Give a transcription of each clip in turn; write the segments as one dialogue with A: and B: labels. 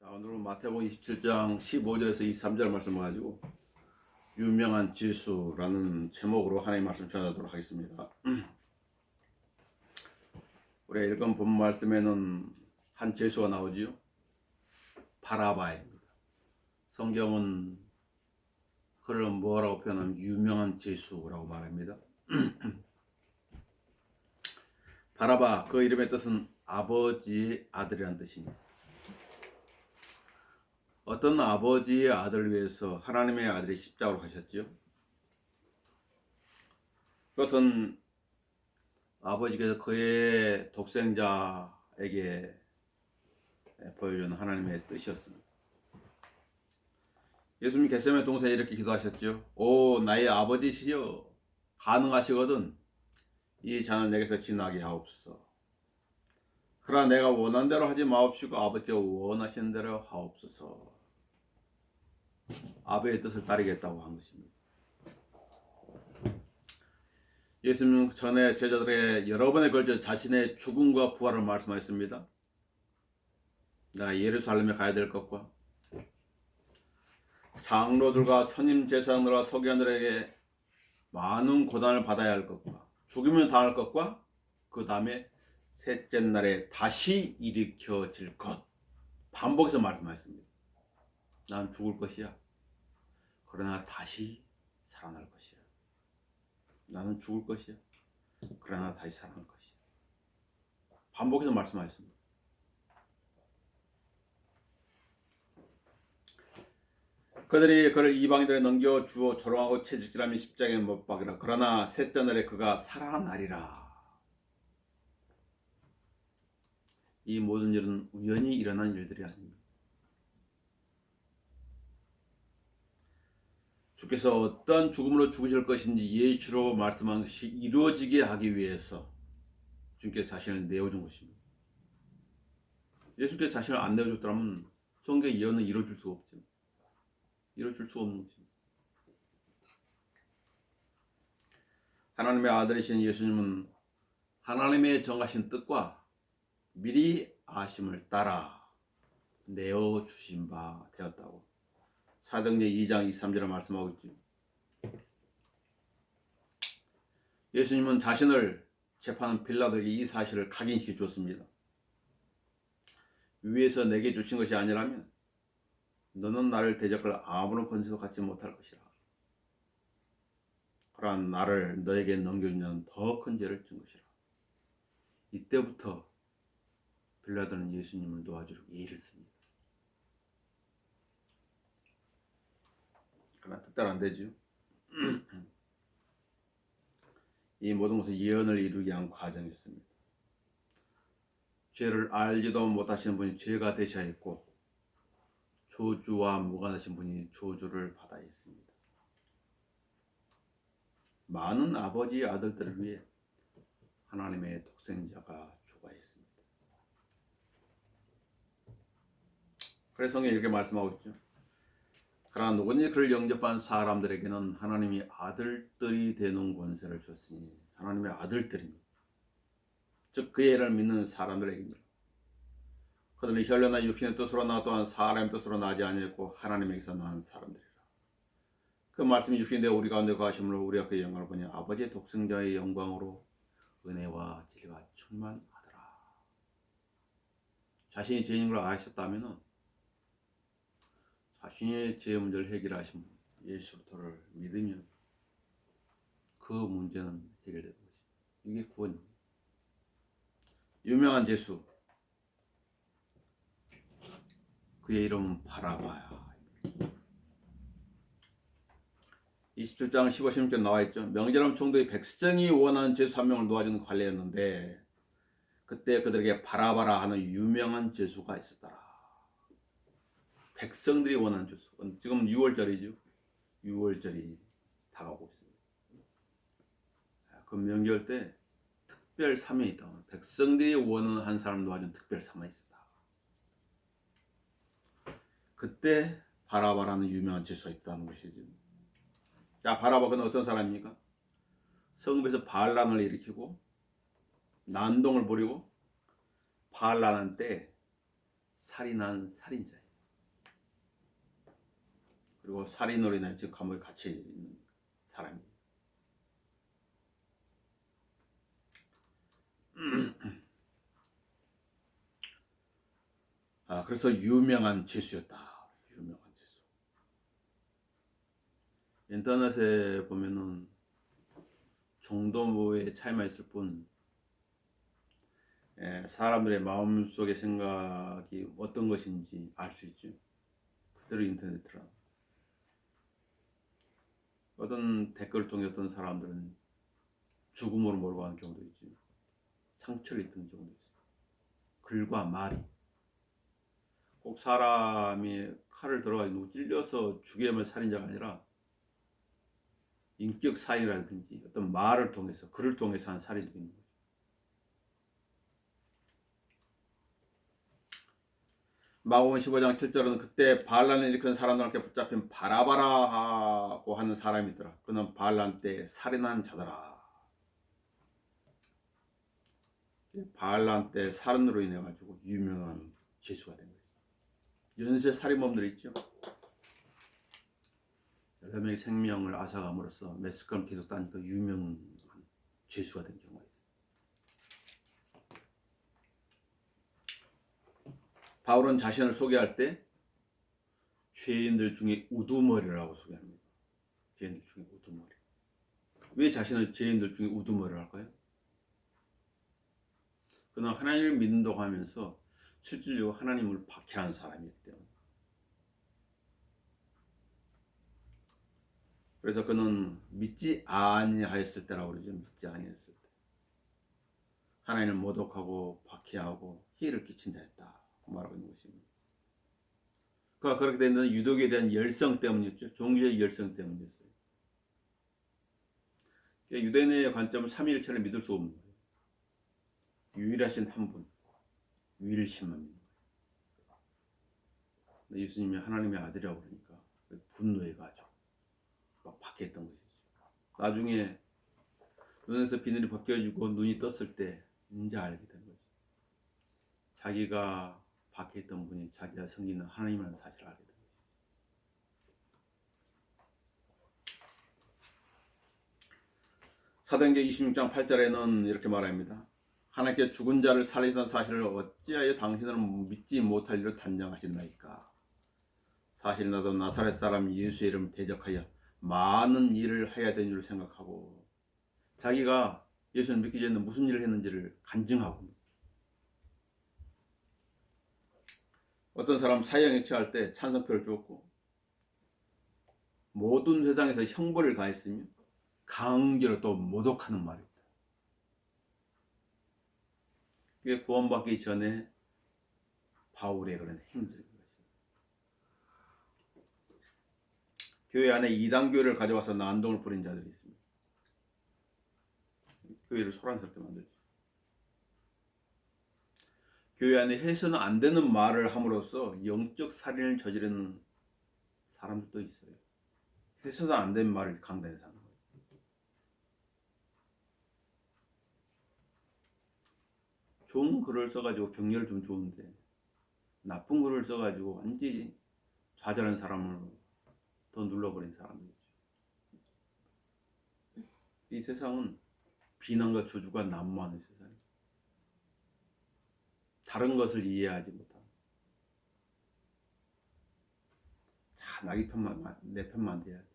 A: 자, 오늘은 마태복음 27장 15절에서 23절 말씀을 가지고 유명한 지수라는 제목으로 하나님의 말씀 전하도록 하겠습니다. 우리가 읽은 본 말씀에는 한 제수가 나오지요. 바라바입니다. 성경은 그를 뭐라고 표현하면 유명한 제수라고 말합니다. 바라바, 그 이름의 뜻은 아버지의 아들이라는 뜻입니다. 어떤 아버지의 아들을 위해서 하나님의 아들이 십자가로 가셨죠. 그것은 아버지께서 그의 독생자에게 보여주는 하나님의 뜻이었습니다. 예수님 겟세마네 동산에 이렇게 기도하셨죠. 오 나의 아버지시여, 가능하시거든 이 잔을 내게서 지나게 하옵소서. 그러나 내가 원하는 대로 하지 마옵시고 아버지께서 원하시는 대로 하옵소서. 아버지의 뜻을 따르겠다고 한 것입니다. 예수님은 전에 제자들에게 여러 번에 걸쳐 자신의 죽음과 부활을 말씀하셨습니다. 내가 예루살렘에 가야 될 것과 장로들과 선임 제사장들과 서기관들에게 많은 고난을 받아야 할 것과 죽으면 당할 것과 그 다음에 셋째 날에 다시 일으켜질 것, 반복해서 말씀하셨습니다. 난 죽을 것이야. 그러나 다시 살아날 것이야. 나는 죽을 것이야. 그러나 다시 살아날 것이야. 반복해서 말씀하셨습니다. 그들이 그를 이방인들에 넘겨 주어 조롱하고 채찍질하며 십자가에 못 박이라. 그러나 셋째 날에 그가 살아나리라. 이 모든 일은 우연히 일어난 일들이 아닙니다. 주께서 어떤 죽음으로 죽으실 것인지 예시로 말씀한 것이 이루어지게 하기 위해서 주님께서 자신을 내어준 것입니다. 예수께서 자신을 안 내어줬더라면 성경의 예언은 이루어질 수가 없죠. 이루어질 수 없는 것입니다. 하나님의 아들이신 예수님은 하나님의 정하신 뜻과 미리 아심을 따라 내어주신 바 되었다고 사도행전 2장 23절에 말씀하고 있죠. 예수님은 자신을 재판한 빌라도에게 이 사실을 각인시켜 주었습니다. 위에서 내게 주신 것이 아니라면 너는 나를 대적할 아무런 권세도 갖지 못할 것이라. 그러나 나를 너에게 넘겨준 자는 더 큰 죄를 진 것이라. 이때부터 빌라도는 예수님을 도와주려 예를 씁니다. 그러나 뜻대로 안 되죠. 이 모든 것은 예언을 이루기 위한 과정이었습니다. 죄를 알지도 못하시는 분이 죄가 되셔야 했고 저주와 무관하신 분이 저주를 받아야 했습니다. 많은 아버지의 아들들을 위해 하나님의 독생자가 죽어야 했습니다. 그래서 성경이 이렇게 말씀하고 있죠. 그러나 누구든지 그를 영접한 사람들에게는 하나님이 아들들이 되는 권세를 줬으니, 하나님의 아들들입니다. 즉 그의 애를 믿는 사람들에게입니다. 그들은 혈려나 육신의 뜻으로 나 또한 사람의 뜻으로 나지 아니했고 하나님에게서 난 사람들이라. 그 말씀이 육신이 되어 우리 가운데 거하심으로 우리가 그의 영광을 보니 아버지의 독생자의 영광으로 은혜와 진리가 충만하더라. 자신이 죄인인 걸 아셨다면 자신의 죄 문제를 해결하신 분 예수 그리스도를 믿으면 그 문제는 해결되는 것입니다. 이게 구원입니다. 유명한 제수, 그의 이름은 바라바야. 27장 15, 16절 나와있죠. 명절하면 총독이 백성이 원하는 제수 한 명을 놓아주는 관례였는데 그때 그들에게 바라바라 하는 유명한 제수가 있었더라. 백성들이 원하는 제수. 지금 6월절이죠. 6월절이 다가오고 있습니다. 그 명절 때 특별 사명이 있다. 백성들이 원하는 한 사람을 놓아주는 특별 사명이 있었다. 그때 바라바라는 유명한 제수가 있다는 것이죠. 자, 바라바는 어떤 사람입니까? 성읍에서 반란을 일으키고 난동을 부리고 반란한 때 살인한 살인자예요. 그리고 살인으로 인해 지금 감옥에 갇혀 있는 사람이에요. 그래서 유명한 죄수였다. 유명한 죄수. 인터넷에 보면은 정도의 차이만 있을 뿐, 사람들의 마음속의 생각이 어떤 것인지 알 수 있죠. 그대로 인터넷으로. 어떤 댓글을 통해 어떤 사람들은 죽음으로 몰고 가는 경우도 있죠. 상처를 입는 경우도 있어요. 글과 말이. 꼭 사람이 칼을 들어가지고 찔려서 죽여야 할 살인자가 아니라 인격 사인이라든지 어떤 말을 통해서, 글을 통해서 한 살인도 있는 거죠. 마가복음 15장 7절은 그때 반란을 일으킨 사람들에게 붙잡힌 바라바라하고 하는 사람이 있더라. 그는 반란 때 살인한 자더라. 반란 때 살인으로 인해 가지고 유명한 죄수가 된 거예요. 연쇄 살인범들 있죠. 여러 명의 생명을 앗아감으로써 메스컴 계속 다니까 유명한 죄수가 된 경우가 있어요. 바울은 자신을 소개할 때 죄인들 중에 우두머리라고 소개합니다. 죄인들 중에 우두머리. 왜 자신을 죄인들 중에 우두머리를 할까요? 그는 하나님을 믿는다고 하면서 실질적으로 하나님을 박해한 사람이기 때문에. 그래서 그는 믿지 아니하였을 때라고 그러죠. 믿지 아니했을 때. 하나님을 모독하고 박해하고 해를 끼친 자였다. 말하고 있는 것입니다. 그가 그렇게 되는 유독에 대한 열성 때문이었죠. 종교의 열성 때문이었어요. 유대인의 관점은 삼위일체를 믿을 수 없는 거예요. 유일하신 한 분, 유일신만 믿는 거예요. 예수님이 하나님의 아들이라고 그러니까 분노해가지고 막 박해했던 것이죠. 나중에 눈에서 비늘이 벗겨지고 눈이 떴을 때 이제 알게 된 거죠. 자기가 박해했던 분이 자기가 섬기는 하나님이라는 사실을 알게 된 거죠. 사도행전 26장 8절에는 이렇게 말합니다. 하나님께 죽은 자를 살리던 사실을 어찌하여 당신은 믿지 못할 일을 단정하신다니까. 사실 나도 나사렛 사람 예수의 이름을 대적하여 많은 일을 해야 되는 줄 생각하고, 자기가 예수를 믿기 전에 무슨 일을 했는지를 간증하고, 어떤 사람 사형에 처할 때 찬성표를 주었고, 모든 회상에서 형벌을 가했으며 강제로 또 모독하는 말이 있다. 그게 구원받기 전에 바울의 그런 행적인 것입니다. 교회 안에 이단교회를 가져와서 난동을 부린 자들이 있습니다. 교회를 소란스럽게 만들죠. 교회 안에 해서는 안 되는 말을 함으로써 영적 살인을 저지르는 사람들도 있어요. 해서는 안 되는 말을 강단에서 하는 거예요. 좋은 글을 써가지고 격려를 좀 좋은데 나쁜 글을 써가지고 완전히 좌절한 사람을 더 눌러버린 사람들이죠. 이 세상은 비난과 저주가 난무하는 세상이에요. 다른 것을 이해하지 못하는. 자, 자기 편만, 내 편만 돼야 돼.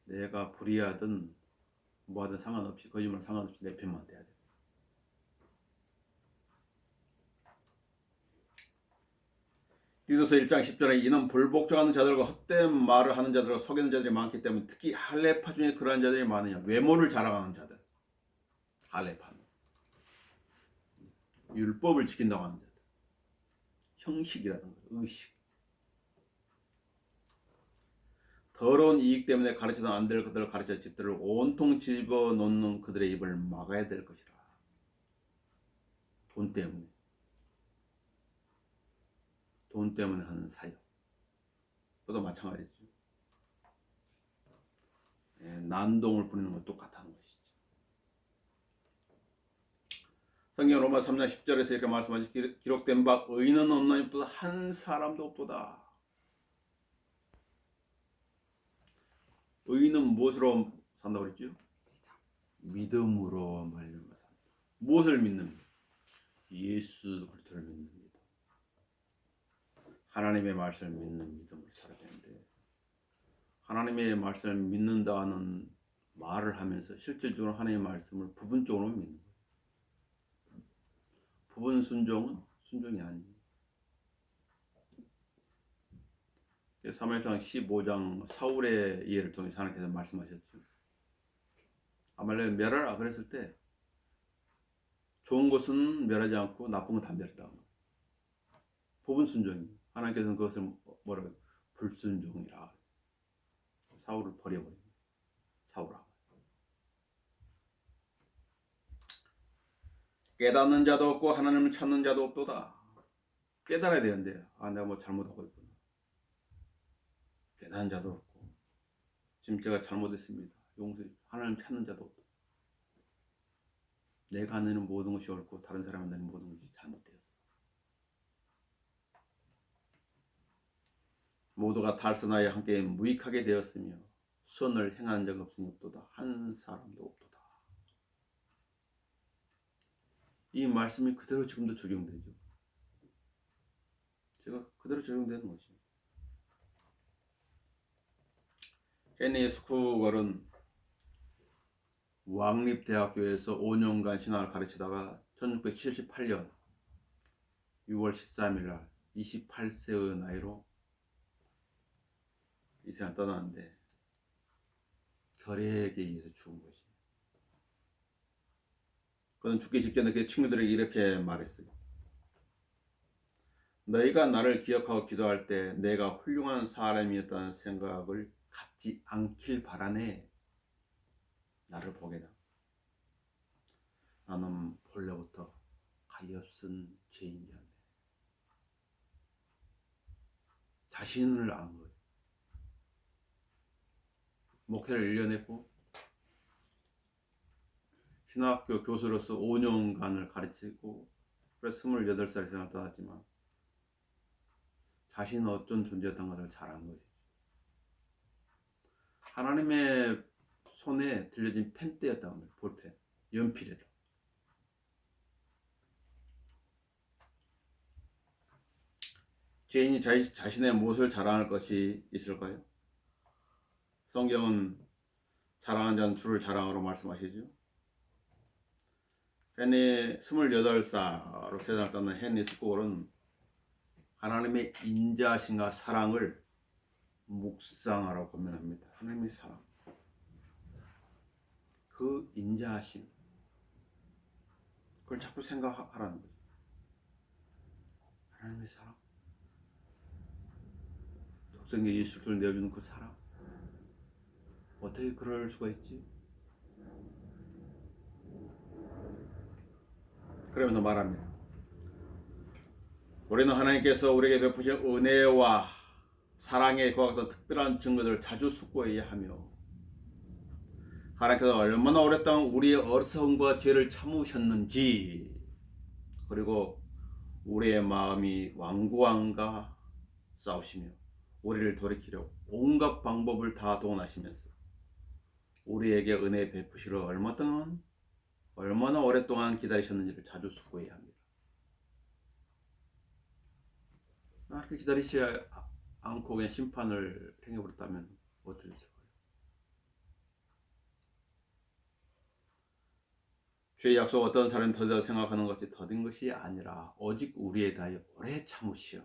A: 내가 불의하든 뭐하든 상관없이, 거짓말 상관없이 내 편만 돼야 돼. 디도서 1장 10절에 이는 불복종하는 자들과 헛된 말을 하는 자들과 속이는 자들이 많기 때문에 특히 할례파 중에 그러한 자들이 많으냐. 외모를 자랑하는 자들. 할례파는 율법을 지킨다고 하는 자들. 형식이라든가 의식. 더러운 이익 때문에 가르쳐도 안 될 그들을 가르쳐 집들을 온통 집어넣는 그들의 입을 막아야 될 것이라. 돈 때문에. 돈 때문에 하는 사역. 그것도 마찬가지죠. 난동을 부리는 건 똑같다는 것이죠. 성경 로마 3장 10절에서 이렇게 말씀하시 기록된 바 의인은 없나니 없도다 한 사람도 없도다. 의인은 무엇으로 산다고 그랬죠? 믿음으로 말미암아 산다. 무엇을 믿는? 예수 그리스도를 믿는 믿음. 하나님의 말씀을 믿는 믿음을 살아야 되는데, 하나님의 말씀을 믿는다는 말을 하면서 실질적으로 하나님의 말씀을 부분적으로 믿는 거예요. 부분 순종은 순종이 아니에요. 사무엘상 15장 사울의 예를 통해서 하나님께서 말씀하셨죠. 아말렉을 멸하라 그랬을 때 좋은 것은 멸하지 않고 나쁜 건 다 멸했다. 부분 순종이. 하나님께서는 그것을 뭐라고 해요? 불순종이라. 사울을 버려버린 거예요. 사울아. 깨닫는 자도 없고 하나님을 찾는 자도 없도다. 깨달아야 되는데 내가 뭐 잘못하고 있구나. 깨닫는 자도 없고 지금 제가 잘못했습니다. 용서해. 하나님 찾는 자도 없다. 내가 하는 모든 것이 옳고 다른 사람이 하는 모든 것이 잘못되었어. 모두가 탈선하여 함께 무익하게 되었으며 선을 행한 적 없으니 없도다. 한 사람도 없도다. 이 말씀이 그대로 지금도 적용되죠. 제가 그대로 적용되는 것이죠. 헨리 스쿠걸은 왕립대학교에서 5년간 신학을 가르치다가 1678년 6월 13일 날 28세의 나이로 이 세상을 떠나는데 결핵에 의해서 죽은 것이. 그는 죽기 직전에 그 친구들에게 이렇게 말했어요. 너희가 나를 기억하고 기도할 때 내가 훌륭한 사람이었다는 생각을 갖지 않길 바라네. 나를 보게나. 나는 본래부터 가엾은 죄인이었네. 자신을 안 거예요. 목회를 1년 했고 신학교 교수로서 5년간을 가르치고 그래서 28살에 세상을 떠났지만 자신은 어떤 존재였던 것을 잘 안 거죠. 하나님의 손에 들려진 펜대였다고 합니다. 볼펜, 연필이다. 죄인이 자신의 무엇을 자랑할 것이 있을까요? 성경은 자랑한 자는 주를 자랑으로 말씀하시죠. 헨리 28살로 세상을 떠난 헨리 스코걸은 하나님의 인자하심과 사랑을 묵상하라고 권면합니다. 하나님의 사랑, 그 인자하심, 그걸 자꾸 생각하라는 거죠. 하나님의 사랑, 독생자 예수를 내어주는 그 사랑, 어떻게 그럴 수가 있지? 그러면서 말합니다. 우리는 하나님께서 우리에게 베푸신 은혜와 사랑의 그와 같은 특별한 증거들을 자주 숙고해야 하며 하나님께서 얼마나 오랫동안 우리의 어리석음과 죄를 참으셨는지, 그리고 우리의 마음이 완고함과 싸우시며 우리를 돌이키려 온갖 방법을 다 동원하시면서 우리에게 은혜 베푸시러 얼마나 오랫동안 기다리셨는지를 자주 숙고해야 합니다. 그렇게 기다리지 않고 그냥 심판을 행해버렸다면 어떻게 됐을까요? 죄의 약속 어떤 사람이 더디다고 생각하는 것이 더딘 것이 아니라 오직 우리에 대하여 오래 참으시어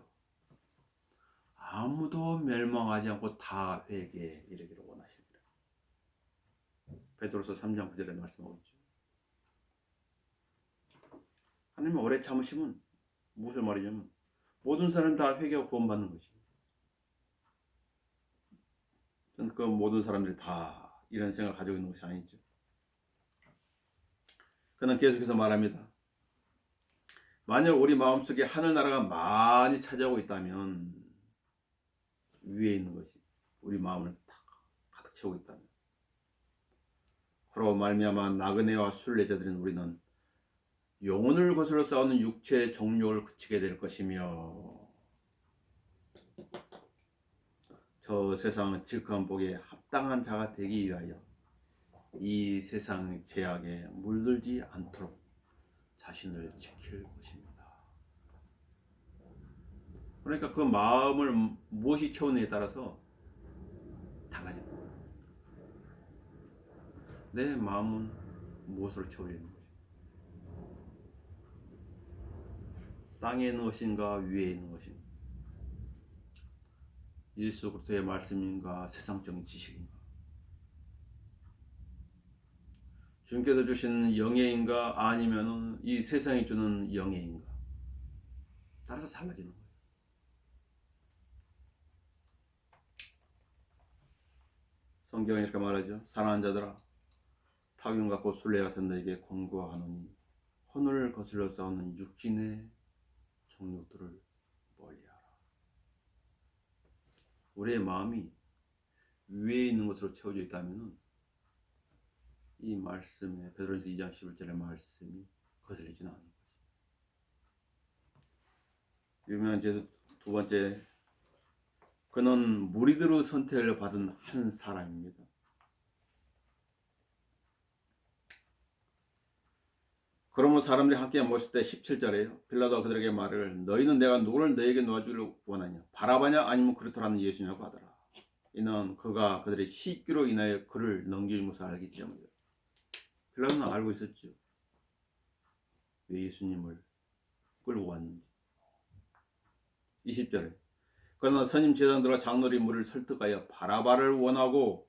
A: 아무도 멸망하지 않고 다 회개에 이르기를 원하십니다. 베드로서 3장 9절에 말씀하고 있죠. 하나님의 오래 참으심은 무슨 말이냐면 모든 사람이 다 회개하고 구원받는 것입니다. 저는 그 모든 사람들이 다 이런 생각을 가지고 있는 것이 아니죠. 그는 계속해서 말합니다. 만약 우리 마음속에 하늘나라가 많이 차지하고 있다면, 위에 있는 것이 우리 마음을 가득 채우고 있다면, 그로 말미암아 나그네와 순례자들인 우리는 영혼을 거스러 싸우는 육체의 정욕을 그치게 될 것이며 저 세상은 지극한 복에 합당한 자가 되기 위하여 이 세상의 죄악에 물들지 않도록 자신을 지킬 것입니다. 그러니까 그 마음을 무엇이 채우느냐에 따라서 달라집니다. 내 마음은 무엇으로 채워져 있는 것인가? 땅에 있는 것인가 위에 있는 것인가? 예수 그리스도의 말씀인가 세상적인 지식인가? 주님께서 주신 영예인가 아니면은 이 세상이 주는 영예인가? 따라서 달라지는 거예요. 성경이 이렇게 말하죠. 사랑하는 자들아, 타균 같고 순례 같은 너에게 권고하노니 혼을 거슬러 싸우는 육신의 정욕들을 멀리하라. 우리의 마음이 위에 있는 것으로 채워져 있다면 이 말씀에 베드로전서 2장 11절의 말씀이 거슬리지는 않는 거지. 유명한 제수 두 번째, 그는 무리들의 선택을 받은 한 사람입니다. 그러므로 사람들이 함께 모였을 때 17절에요. 빌라도가 그들에게 말을 너희는 내가 누구를 너에게 놓아주기를 원하냐? 바라바냐 아니면 그리스도라는 예수냐고 하더라. 이는 그가 그들의 시기로 인하여 그를 넘겨준 것을 알기 때문이다. 빌라도는 알고 있었죠. 왜 예수님을 끌고 왔는지. 20절에 그러나 선임 제사장들과 장로들이 무리를 설득하여 바라바를 원하고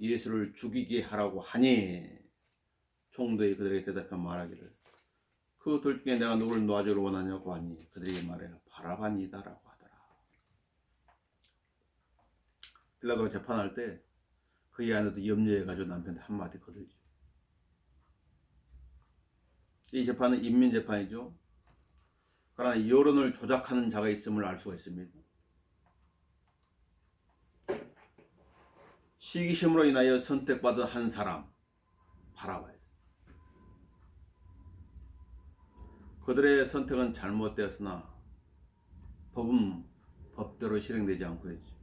A: 예수를 죽이게 하라고 하니 총독이 그들에게 대답하여 말하기를 그 둘 중에 내가 누구를 놓아주기를 원하냐고 하니 그들이 말해 바라바니다라고 하더라. 빌라도가 재판할 때 그의 아내도 염려해가지고 남편한테 한마디 거들죠. 이 재판은 인민재판이죠. 그러나 여론을 조작하는 자가 있음을 알 수가 있습니다. 시기심으로 인하여 선택받은 한 사람, 바라바였어요. 그들의 선택은 잘못되었으나 법은 법대로 실행되지 않고 있죠.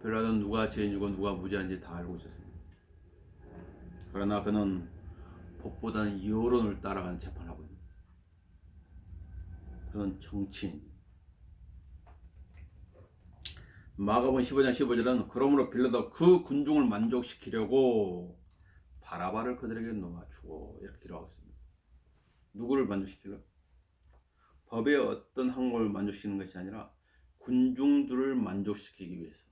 A: 빌라도는 누가 죄인이고 누가 무죄한지 다 알고 있었습니다. 그러나 그는 법보다는 여론을 따라가는 재판을 하고 있습니다. 그는 정치인입니다. 마가복음 15장 15절은 그러므로 빌라도가 그 군중을 만족시키려고 바라바를 그들에게 놓아주고 이렇게 기록하고 있습니다. 누구를 만족시키려고? 법의 어떤 항목을 만족시키는 것이 아니라 군중들을 만족시키기 위해서.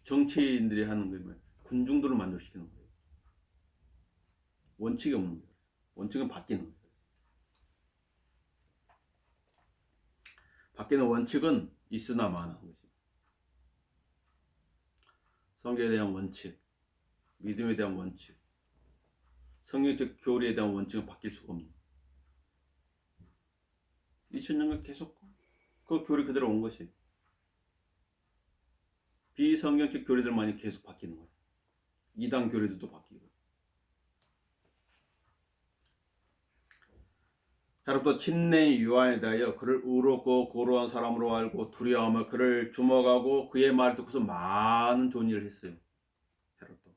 A: 정치인들이 하는 거면 군중들을 만족시키는 거예요. 원칙이 없는 거예요. 원칙은 바뀌는 거예요. 바뀌는 원칙은 있으나 마나 한 것입니다. 성경에 대한 원칙, 믿음에 대한 원칙, 성경적 교리에 대한 원칙은 바뀔 수가 없는 거예요. 2000년간 계속 그 교리 그대로 온 것이 비성경적 교리들만이 계속 바뀌는 거예요. 이단 교리들도 바뀌고. 헤롯도 친내 요한에 대하여 그를 의롭고 고로한 사람으로 알고 두려워하며 그를 주목하고 그의 말을 듣고서 많은 좋은 일을 했어요. 헤롯도.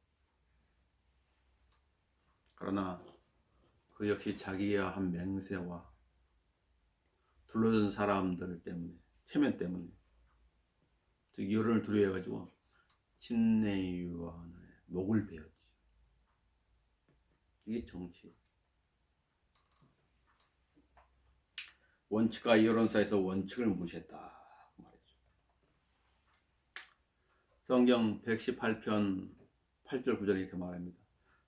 A: 그러나 그 역시 자기가 한 맹세와 둘러든 사람들 때문에, 체면 때문에, 즉 여론을 두려워해가지고 친내 요한의 목을 베었지. 이게 정치. 원칙과 여론 사이에서 원칙을 무시했다 말이죠. 성경 118편 8절 9절에 이렇게 말합니다.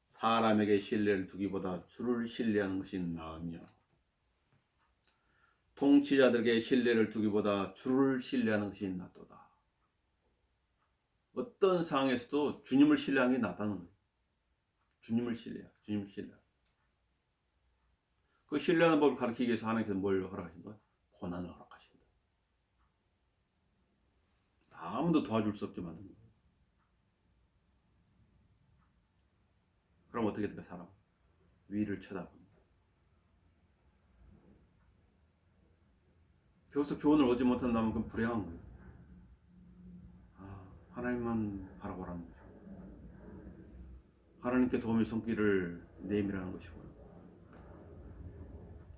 A: 사람에게 신뢰를 두기보다 주를 신뢰하는 것이 나으며 통치자들에게 신뢰를 두기보다 주를 신뢰하는 것이 낫도다. 어떤 상황에서도 주님을 신뢰하는 게 낫다는 거예요. 주님을 신뢰하. 그 신뢰하는 법을 가르치기 위해서 하나님께서 뭘 허락하신 거야? 고난을 허락하신다. 아무도 도와줄 수 없게 만든 거예요. 그럼 어떻게 될까? 사람 위를 쳐다봅니다. 거기서 교훈을 얻지 못한다면 그건 불행한 거예요. 하나님만 바라보라는 거죠. 하나님께 도움의 손길을 내밀라는 것이고요.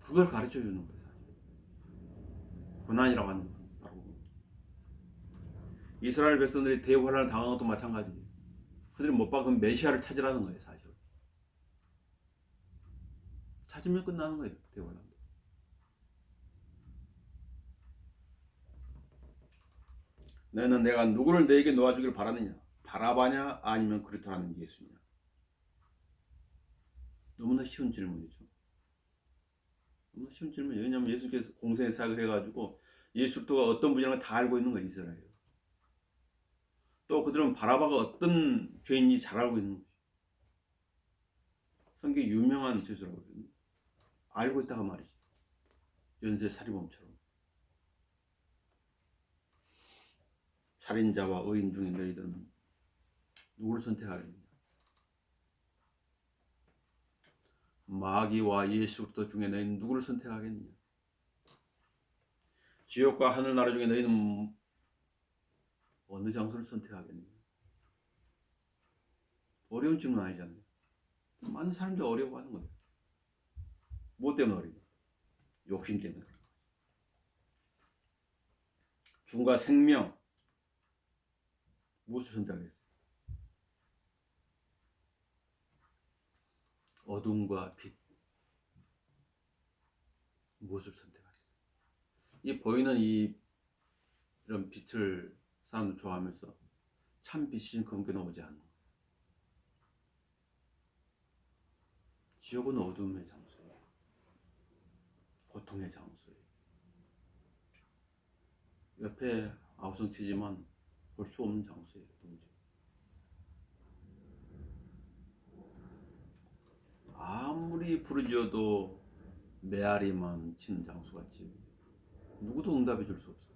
A: 그걸 가르쳐 주는 거예요. 사실. 고난이라고 하는 것은 바로 그겁니다. 이스라엘 백성들이 대환란을 당한 것도 마찬가지예요. 그들이 못 박은 메시아를 찾으라는 거예요. 사실. 찾으면 끝나는 거예요. 대환란도. 너는 내가 누구를 내게 놓아주길 바라느냐? 바라바냐 아니면 그리스도라는 예수냐? 너무나 쉬운 질문이죠. 너무나 쉬운 질문이에요. 왜냐하면 예수께서 공생의 사역을 해가지고 예수 그리스도가 어떤 분이라는 걸 다 알고 있는 거예요. 이스라엘. 또 그들은 바라바가 어떤 죄인인지 잘 알고 있는 거예요. 성경에 유명한 죄수라고 그러거든요. 알고 있다가 말이지. 연쇄 살인범처럼. 살인자와 의인 중에 너희들은 누구를 선택하겠느냐? 마귀와 예수 그리스도 중에 너희는 누구를 선택하겠느냐? 지옥과 하늘나라 중에 너희는 어느 장소를 선택하겠느냐? 어려운 질문 아니잖아요. 많은 사람들이 어려워하는 거예요. 뭐 때문에 어려워요? 욕심 때문에. 죽음과 생명 무엇을 선택하겠어요? 어둠과 빛 무엇을 선택하겠어요? 이 보이는 이런 빛을 사람들 좋아하면서 참 빛이 검게는 오지 않는 거예요. 지옥은 어둠의 장소예요. 고통의 장소예요. 옆에 아우성 치지만 볼 수 없는 장소예요. 도무지. 아무리 부르짖어도 메아리만 치는 장소 같지. 누구도 응답해 줄 수 없어요.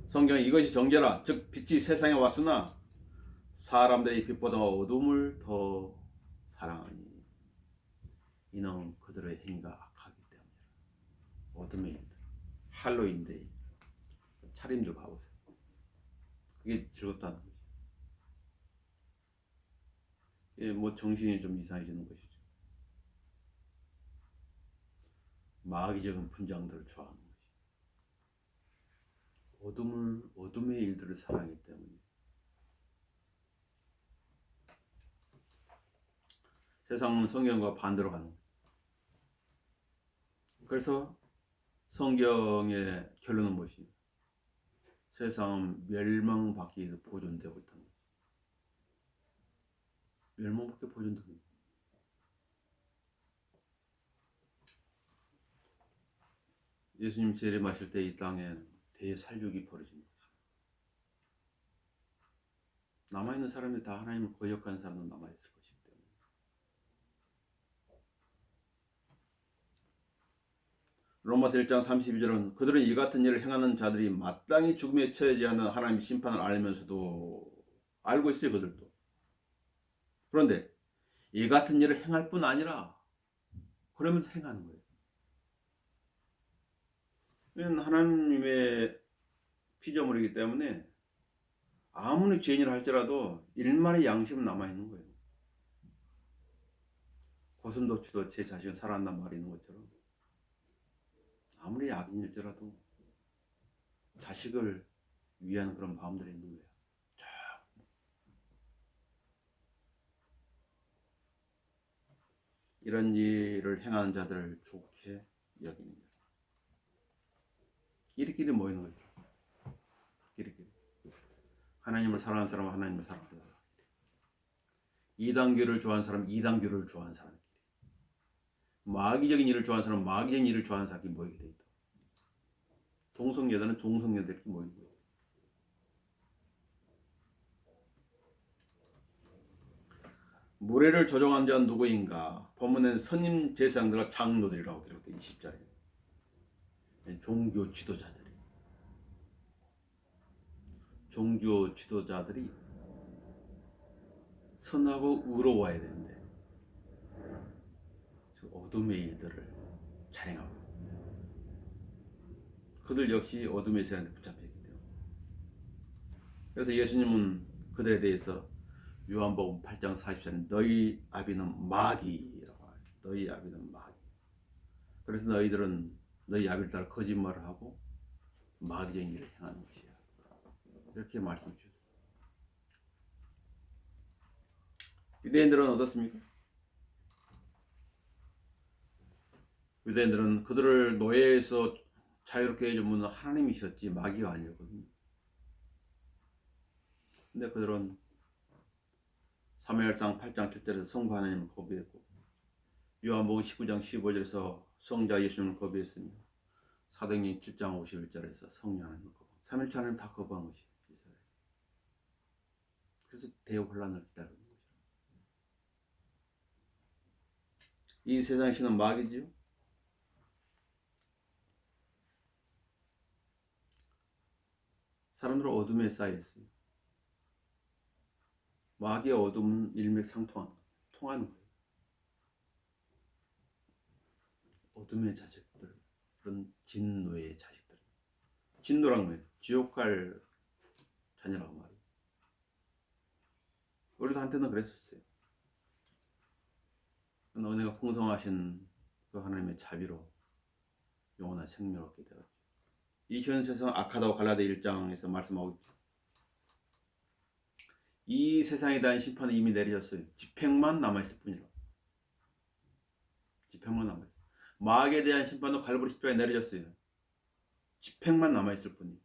A: 성경에 이것이 정죄라 즉 빛이 세상에 왔으나 사람들이 빛보다 어둠을 더 사랑하니 이는 그들의 행위가 악하기 때문이라. 어둠의 일들, 할로윈데이, 차림들 봐보세요. 그게 즐겁다는 거죠. 이게 뭐 정신이 좀 이상해지는 것이죠. 마귀적인 분장들을 좋아하는 것이. 어둠의 일들을 사랑하기 때문에. 세상은 성경과 반대로 가는 거예요. 그래서 성경의 결론은 무엇이에요? 세상은 멸망받기 위해서 보존되고 있다는 거죠. 멸망받게 보존되고 있는 거예요. 예수님 재림하실 때 이 땅에 대살육이 벌어진 거죠. 남아있는 사람이 다 하나님을 거역하는 사람은 남아있을 것이기 때문에. 로마서 1장 32절은 그들은 이 같은 일을 행하는 자들이 마땅히 죽음에 처하지 않는 하나님의 심판을 알면서도 알고 있어요. 그들도. 그런데 이 같은 일을 행할 뿐 아니라 그러면서 행하는 거예요. 이건 하나님의 피조물이기 때문에 아무리 죄인이라 할지라도 일말의 양심은 남아있는 거예요. 고슴도치도 제 자식은 살아난단 말이 있는 것처럼 아무리 악인일지라도 자식을 위한 그런 마음들이 있는 거예요. 이런 일을 행하는 자들을 좋게 여기는 거예요. 끼리끼리 모이는 거죠. 끼리끼리. 하나님을 사랑하는 사람은 하나님을 사랑하는 사람. 이단교를 좋아하는 사람은 이단교를 좋아하는 사람끼리. 마귀적인 일을 좋아하는 사람은 마귀적인 일을 좋아하는 사람끼리 모이게 돼 있다. 동성여자는 동성여자들끼리 모이는 거예요. 무례를 조종한 자는 누구인가? 본문엔 선임 제사장들과 장로들이라고 기록돼 20절에. 종교 지도자들이. 종교 지도자들이 선하고 의로워야 되는데 어둠의 일들을 자행하고 그들 역시 어둠의 세력에 붙잡혀 있기 때문에. 그래서 예수님은 그들에 대해서 요한복음 8장 40절에 너희 아비는 마귀라고 말해요. 너희 아비는 마귀. 그래서 너희들은 너희 아비를 따라 거짓말을 하고 마귀적인 일을 행하는 것이야. 이렇게 말씀 주셨어요. 유대인들은 어떻습니까? 유대인들은 그들을 노예에서 자유롭게 해준 분은 하나님이셨지 마귀가 아니었거든요. 근데 그들은 사무엘상 8장 7절에서 성부 하나님을 거부했고 요한복음 19장 15절에서 성자 예수님을 거부했으며 사도행전 7장 51절에서 성령 하나님을 거부. 3일차 하나님 다 거부한 것이 이스라엘. 그래서 대혼란을 기다리는 것이죠. 이 세상 신은 마귀지요. 사람들은 어둠에 쌓여 있어요. 마귀의 어둠은 통하는 거예요. 어둠의 자식들, 그런 진노의 자식들. 진노란 뭐예요? 지옥 갈 자녀라고 말이에요. 우리도 한때는 그랬었어요. 은혜가 풍성하신 그 하나님의 자비로 영원한 생명을 얻게 되었죠. 이 현 세상 악하다고 갈라디아 1장에서 말씀하고 있죠. 이 세상에 대한 심판은 이미 내려졌어요. 집행만 남아있을 뿐이라고. 집행만 남아있어요. 마귀에 대한 심판도 갈보리 십자가에 내려졌어요. 집행만 남아있을 뿐이에요.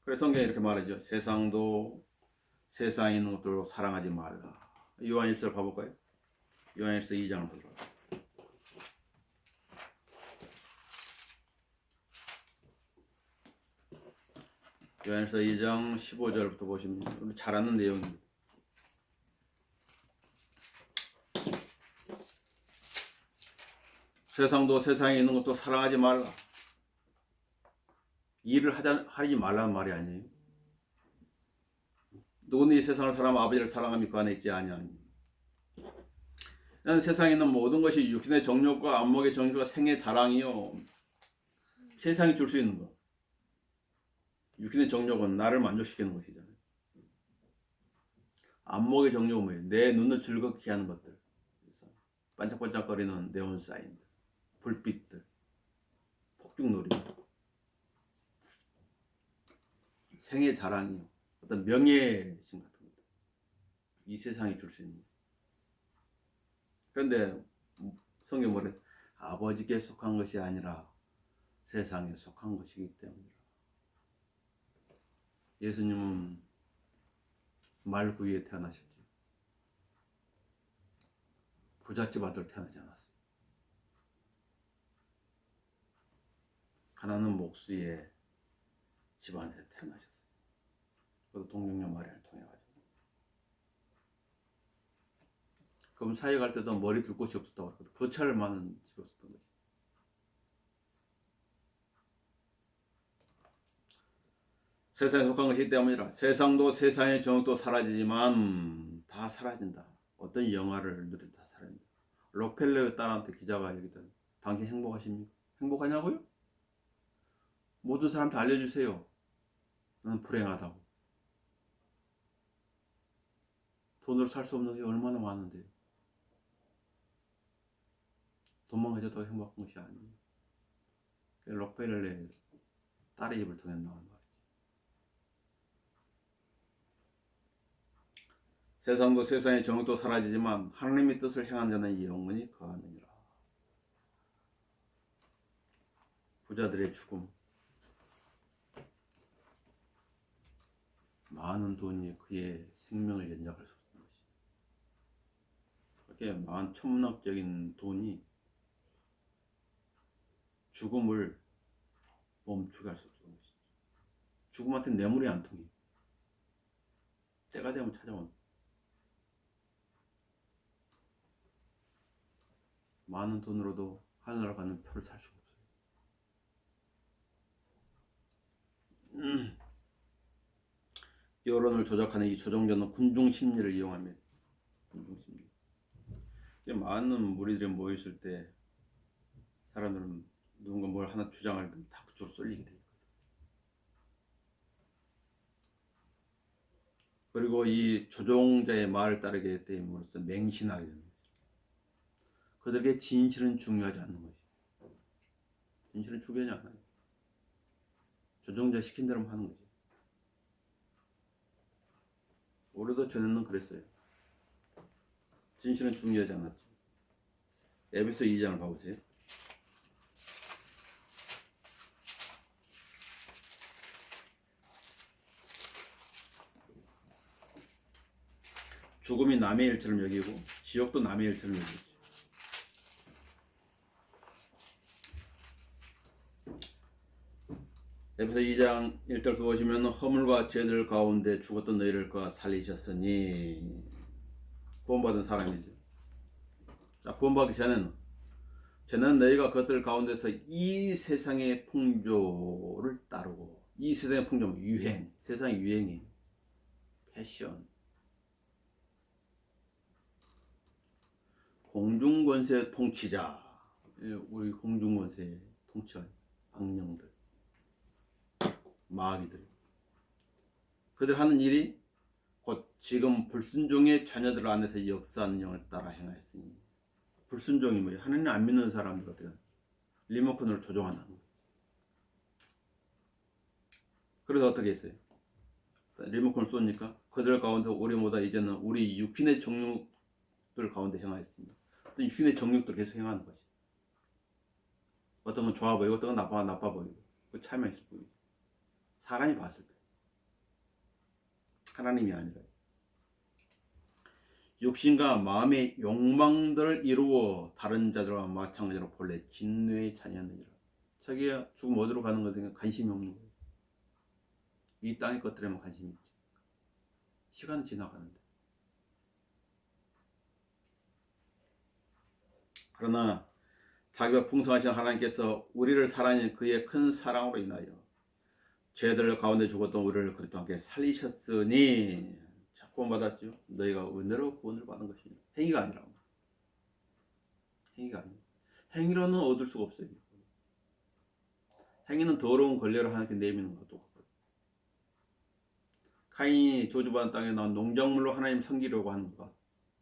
A: 그래서 성경이 이렇게 말하죠. 세상도 세상에 있는 것들로 사랑하지 말라. 요한일서 봐볼까요? 요한일서 2장을 보도록 하겠습니다. 요한일서 2장 15절부터 보시면 우리 잘 아는 내용입니다. 세상도 세상에 있는 것도 사랑하지 말라. 일을 하지 말라는 말이 아니에요. 누구는 이 세상을 사랑하면 아버지를 사랑하며 그 안에 있지 아니하니. 나는 세상에 있는 모든 것이 육신의 정욕과 안목의 정욕과 생의 자랑이요. 세상이 줄 수 있는 것. 육신의 정욕은 나를 만족시키는 것이잖아요. 안목의 정욕은 뭐예요? 내 눈을 즐겁게 하는 것들. 반짝반짝거리는 네온 사인들, 불빛들, 폭죽놀이, 생의 자랑이요. 어떤 명예심 같은 것들. 이 세상이 줄 수 있는 것. 그런데 성경 뭐래? 아버지께 속한 것이 아니라 세상에 속한 것이기 때문이라. 예수님은 말구 위에 태어나셨죠. 부잣집 아들 태어나지 않았어요. 가난한 목수의 집안에서 태어나셨어요. 그것도 동정녀 마리아를 통해 가지고. 그럼 사회 갈 때도 머리 둘 곳이 없었다고 그러거든. 거찰 많은 집이 없었던 거지. 세상에 속한 것이기 때문이라. 세상도 세상의 정욕도 사라지지만 다 사라진다. 어떤 영화를 누려도 다 사라진다. 록펠러의 딸한테 기자가 얘기하던 당신 행복하십니까? 행복하냐고요? 모든 사람한테 알려주세요. 나는 불행하다고. 돈으로 살 수 없는 게 얼마나 많은데요. 돈만 가져도 행복한 것이 아니에요. 록펠러의 딸의 입을 통해 나온 말이죠. 세상도 세상의 정욕도 사라지지만 하나님의 뜻을 행한 자는 영원히 거하느니라. 부자들의 죽음. 많은 돈이 그의 생명을 연장할 수 없는 것이. 그렇게 많은 천문학적인 돈이 죽음을 멈추게 할 수 없는 것이죠. 죽음한테 뇌물이 안 통해. 때가 되면 찾아온. 많은 돈으로도 하늘나라 가는 표를 살 수가 없어요. 여론을 조작하는 이 조정자는 군중 심리를 이용합니다. 군중 심리. 많은 무리들이 모였을 때 사람들은 누군가 뭘 하나 주장하면 다 그쪽으로 쏠리게 돼요. 그리고 이 조종자의 말을 따르게 됨으로써 맹신하게 되는 거죠. 그들에게 진실은 중요하지 않는 거지. 진실은 중요하지 않아요. 조종자 시킨 대로만 하는 거지. 우리도 전에는 그랬어요. 진실은 중요하지 않았죠. 에베소 2장을 봐보세요. 죽음이 남의 일처럼 여기고 지옥도 남의 일처럼 여기죠. 에베소 2장 1절 보시면 허물과 죄들 가운데 죽었던 너희를 그가 살리셨으니 구원받은 사람이죠. 자, 구원받기 전에는 너희가 그것들 가운데서 이 세상의 풍조를 따르고, 이 세상의 풍조, 유행, 세상의 유행이 패션, 공중권세 통치자, 우리 공중권세 통치자 악령들, 마귀들, 그들 하는 일이 곧 지금 불순종의 자녀들 안에서 역사하는 영을 따라 행하였으니, 불순종이 뭐예요? 하나님 안 믿는 사람들 어떻게 리모컨으로 조종한다는 거예요. 그래서 어떻게 했어요? 리모컨을 쏘니까 그들 가운데 우리보다 이제는 우리 육신의 정욕들 가운데 행하였습니다. 어떤 육신의 정욕들 계속 행하는 거지. 어떤 건 좋아 보이고 어떤 건 나빠 보이고 그 차이만 있어 보이고 사람이 봤을 때 하나님이 아니라 육신과 마음의 욕망들을 이루어 다른 자들과 마찬가지로 본래 진노의 자녀였느니라. 자기가 죽으면 어디로 가는 것에 관심이 없는 거예요. 이 땅의 것들에만 관심이 있지. 시간은 지나가는데. 그러나 자기가 풍성하신 하나님께서 우리를 사랑하는 그의 큰 사랑으로 인하여 죄들 가운데 죽었던 우리를 그리스도와 함께 살리셨으니, 구원받았죠. 너희가 은혜로 구원을 받은 것이니 행위가 아니라고. 행위가 아니에요. 행위로는 얻을 수가 없어요. 행위는 더러운 권례를 하나님께 내미는 것과 똑같거든요. 카인이 저주받은 땅에 나온 농작물로 하나님 섬기려고 하는 것과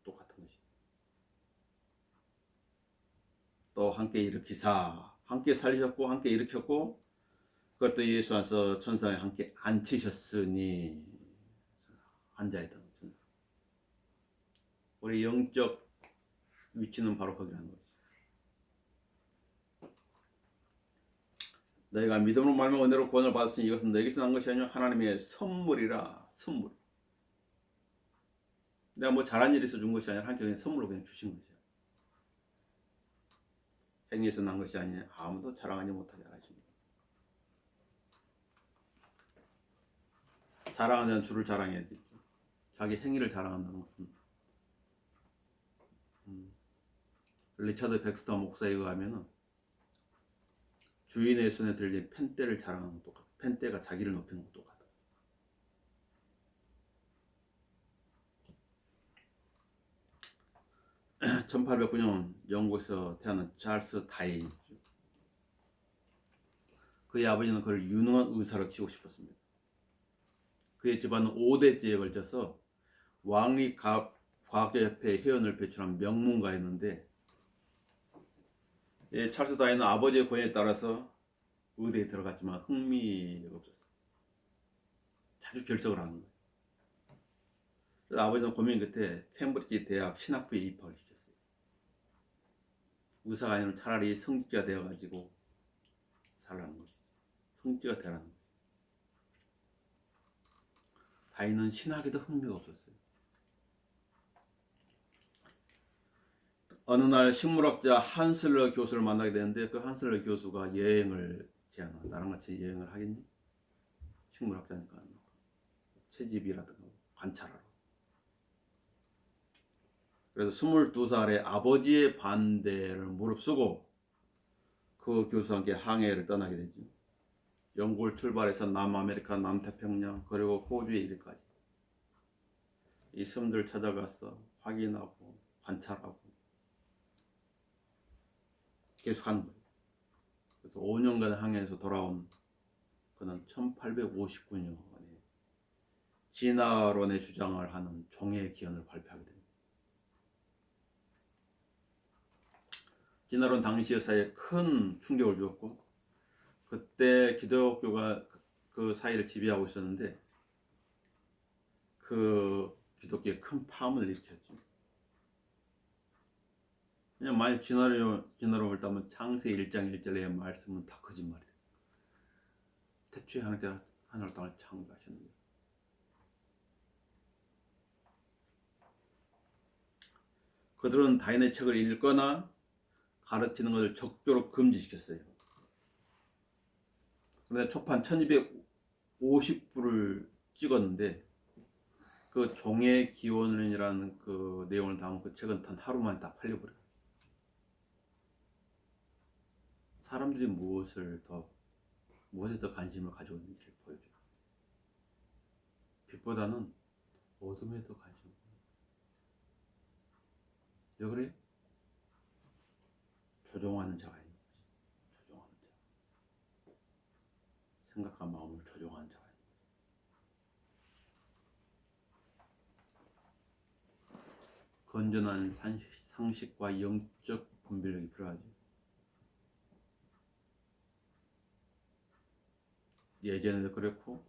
A: 똑같은 것이에요. 또 함께 일으키사, 함께 살리셨고 함께 일으켰고, 그것도 예수 안에서 천사에 함께 앉히셨으니, 앉아있던 천사. 우리 영적 위치는 바로 거기라는 거지. 너희가 믿음으로 말미암아 은혜로 구원을 받았으니 이것은 너희에게서 난 것이 아니요 하나님의 선물이라. 선물. 내가 뭐 잘한 일이 있어 준 것이 아니라 하나님께 그냥 선물로 그냥 주신 것이야. 행위에서 난 것이 아니냐. 아무도 자랑하지 못하게 하십니다. 자랑하는 주를 자랑해야 되죠. 자기 행위를 자랑한다는 것은 리차드 백스터 목사에 의하면 주인의 손에 들린 펜대를 자랑하는 것도 똑같아. 펜대가 자기를 높이는 것도 똑같아. (1809년) 영국에서 태어난 찰스 다윈이죠. 그의 아버지는 그를 유능한 의사로 키우고 싶었습니다. 그의 집안은 5대째에 걸쳐서 왕리 과학자협회 회원을 배출한 명문가였는데, 찰스 다윈은 아버지의 권유에 따라서 의대에 들어갔지만 흥미가 없었어요. 자주 결석을 하는 거예요. 그래서 아버지는 고민 끝에 캠브리지 대학 신학부에 입학을 시켰어요. 의사가 아니면 차라리 성직자가 되어가지고 살라는 거죠. 성직자가 되라는 거죠. 다윈은 신학에도 흥미가 없었어요. 어느 날 식물학자 한슬러 교수를 만나게 되는데, 그 한슬러 교수가 여행을 제안하. 나랑 같이 여행을 하겠니? 식물학자니까 채집이라든가 관찰하러. 그래서 22살에 아버지의 반대를 무릅쓰고 그 교수와 함께 항해를 떠나게 되죠. 영국을 출발해서 남아메리카, 남태평양, 그리고 호주에 이르기까지 이 섬들 찾아가서 확인하고 관찰하고 계속 하는 거예요. 그래서 5년간 항해해서 돌아온 그는 1859년에 진화론의 주장을 하는 종의 기원을 발표하게 됩니다. 진화론 당시 역사에 큰 충격을 주었고, 그때 기독교가 그 사회를 지배하고 있었는데 그 기독교에 큰 파문을 일으켰죠. 그냥 만약 진화론을 따면 창세 1장 1절의 말씀은 다 거짓말이에요. 태초에 하나님께서 하늘을 땅을 창조하셨는데, 그들은 다인의 책을 읽거나 가르치는 것을 적극적으로 금지시켰어요. 그런데 초판 1250부를 찍었는데 그 종의 기원론이라는 그 내용을 담은 그 책은 단 하루만에 다 팔려버려요. 사람들이 무엇에 더 관심을 가지고 있는지를 보여줘요. 빛보다는 어둠에 더 관심을 보여요. 왜 그래요? 조종하는 자가 있는 거지. 조종하는 자. 생각과 마음을 조종하는 자가 있는 거지. 건전한 상식과 영적 분별력이 필요하지. 예전에도 그렇고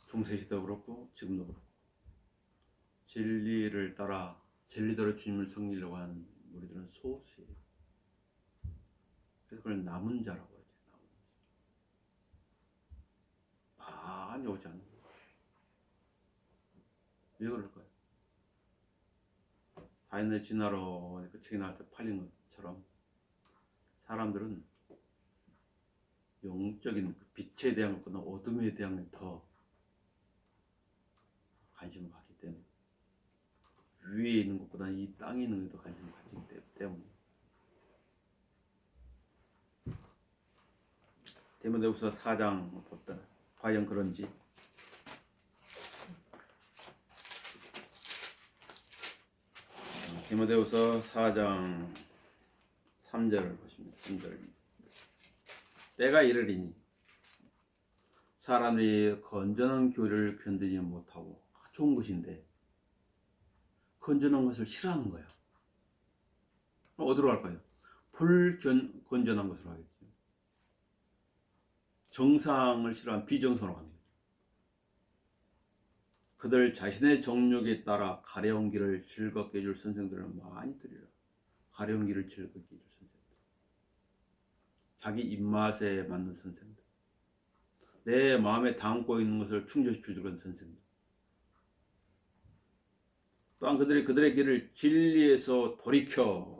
A: 중세시대도 그렇고 지금도 그렇고 진리를 따라 진리대로 주님을 섬기려고 하는 우리들은 소수예요. 그래서 그걸 남은 자라고 하죠. 많이 오지 않는 거예요. 왜 그럴까요? 다인의 진화로 그 책이 나올 때 팔린 것처럼 사람들은 영적인 그 빛에 대한 것보다 어둠에 대한 더 관심을 갖기 때문에, 위에 있는 것보다 이 땅에 있는 것에 더 관심을 가지기 때문에. 디모데후서 4장 봅시다. 과연 그런지. 디모데후서 4장 3절을 보십니다. 3절. 때가 이르리니 사람들이 건전한 교리를 견디지 못하고, 좋은 것인데 건전한 것을 싫어하는 거야. 어디로 갈까요? 불건전한 것으로 하겠죠. 정상을 싫어하는 비정상으로 가는 거죠. 그들 자신의 정욕에 따라 가려운 길을 즐겁게 해줄 선생들을 많이 들이라. 가려운 길을 즐겁게 해줄 선생들, 자기 입맛에 맞는 선생들, 내 마음에 담고 있는 것을 충족시켜주는 선생들, 또한 그들의 길을 진리에서 돌이켜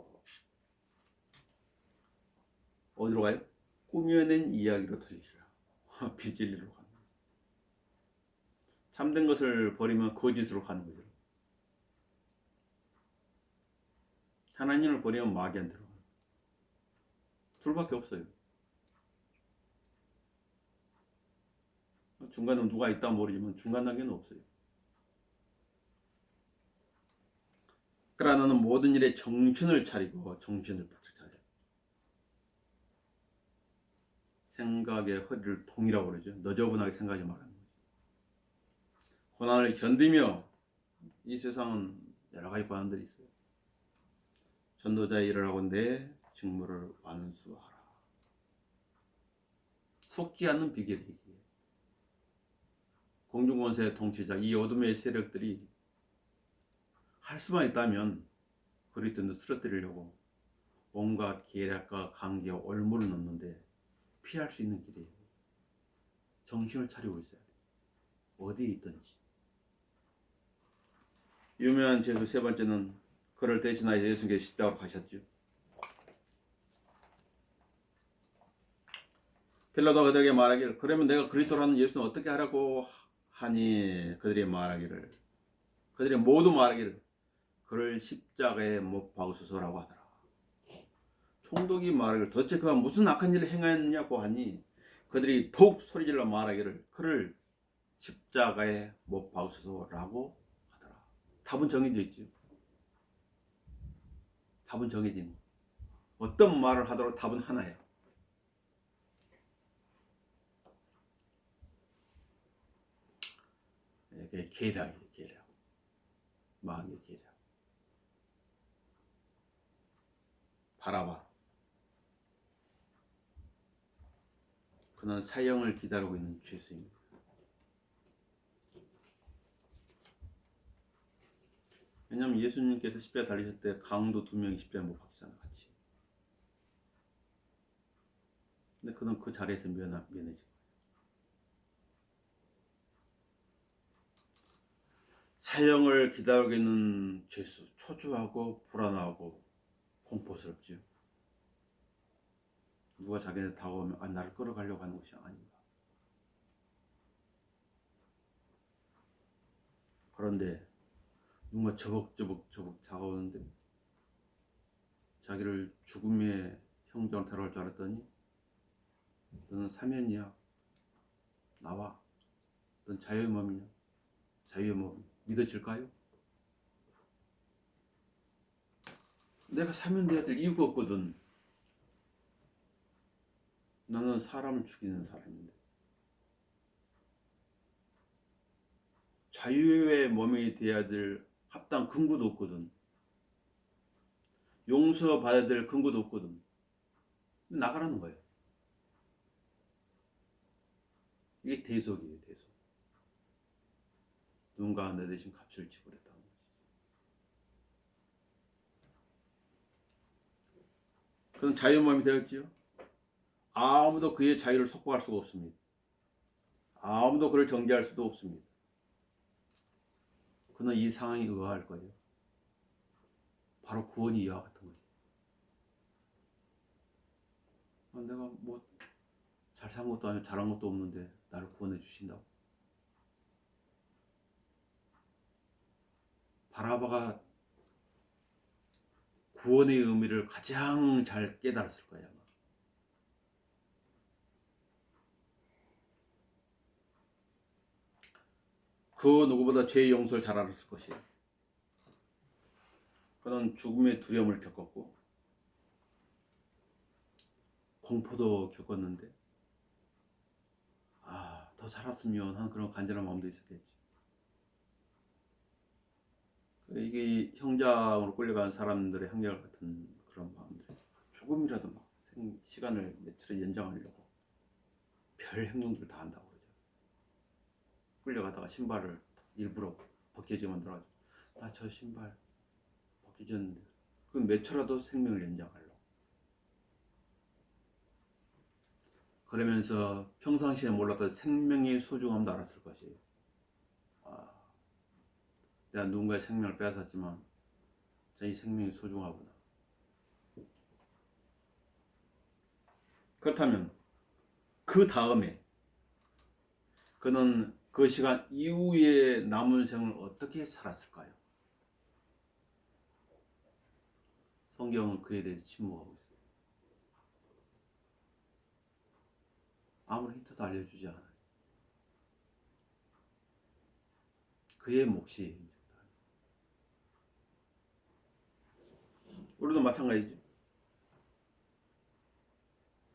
A: 어디로 가요? 꾸며낸 이야기로 돌리시라. 비진리로 가는 거죠. 참된 것을 버리면 거짓으로 가는 거죠. 하나님을 버리면 마귀한테로 가는 거죠. 둘밖에 없어요. 중간에 누가 있다 모르지만 중간 단계는 없어요. 그러나 너는 모든 일에 정신을 차리고 정신을 바짝 차려. 생각의 허리를 동이라고 그러죠. 너저분하게 생각하지 말라는 거죠. 고난을 견디며, 이 세상은 여러 가지 고난들이 있어요. 전도자의 일을 하고 내 직무를 완수하라. 속지 않는 비결이 이기에. 공중권세 통치자 이 어둠의 세력들이 할 수만 있다면 그리스도인을 쓰러뜨리려고 온갖 계략과 관계와 올무를 넣는데 피할 수 있는 길이에요. 정신을 차리고 있어야 돼요. 어디에 있든지. 유명한 제수 세 번째는 그를 대신하여 예수님께서 십자가로 가셨죠. 빌라도가 그들에게 말하기를, 그러면 내가 그리스도라는 예수는 어떻게 하라고 하니? 그들이 모두 말하기를, 그를 십자가에 못 박으소서라고 하더라. 총독이 말하기를, 도대체 그가 무슨 악한 일을 행하였느냐고 하니 그들이 더욱 소리질러 말하기를, 그를 십자가에 못 박으소서라고 하더라. 답은 정해져 있죠. 답은 정해진 거. 어떤 말을 하더라도 답은 하나야. 이게 계략이에요. 계략. 마음의 계략. 바라봐. 그는 사형을 기다리고 있는 죄수입니다. 왜냐하면 예수님께서 십자가에 달리실 때 강도 2명이 십자가에 못 박히잖아, 같이. 근데 그는 그 자리에서 면해진 거예요. 사형을 기다리고 있는 죄수, 초조하고 불안하고 공포스럽지요. 누가 자기한테 다가오면 나를 끌어가려고 하는 것이 아닌가. 그런데 누가 저벅저벅 다가오는데 자기를 죽음의 형정으로 데려갈 줄 알았더니 너는 사면이야. 나와. 넌 자유의 몸이냐. 자유의 몸 믿어질까요? 내가 사면돼야 될 이유가 없거든. 나는 사람을 죽이는 사람인데. 자유의 몸이 돼야 될 합당 근거도 없거든. 용서받아야 될 근거도 없거든. 나가라는 거예요. 이게 대속이에요. 대속. 누군가 내 대신 값을 지불했다는 것이죠. 그는 자유의 몸이 되었지요. 아무도 그의 자유를 속박할 수가 없습니다. 아무도 그를 정죄할 수도 없습니다. 그는 이 상황에 의아할 거예요. 바로 구원이 이와 같은 거지. 내가 뭐 잘 산 것도 아니고 잘한 것도 없는데 나를 구원해 주신다고. 바라바가 구원의 의미를 가장 잘 깨달았을 거예요. 아마. 그 누구보다 죄의 용서를 잘 알았을 것이에요. 그는 죽음의 두려움을 겪었고 공포도 겪었는데 더 살았으면 하는 그런 간절한 마음도 있었겠지. 이게 형장으로 끌려간 사람들의 한결같은 그런 마음들. 조금이라도 막 시간을 며칠에 연장하려고 별 행동들을 다 한다고 그러죠. 끌려가다가 신발을 일부러 벗겨지게 만들어가지고 나 저 신발 벗겨졌는데 그 몇 초라도 생명을 연장하려고. 그러면서 평상시에 몰랐던 생명의 소중함도 알았을 것이에요. 내가 누군가의 생명을 빼앗았지만 이 생명이 소중하구나. 그렇다면 그 다음에 그는 그 시간 이후에 남은 생을 어떻게 살았을까요? 성경은 그에 대해서 침묵하고 있어요. 아무런 힌트도 알려주지 않아요. 그의 몫이. 우리도 마찬가지죠.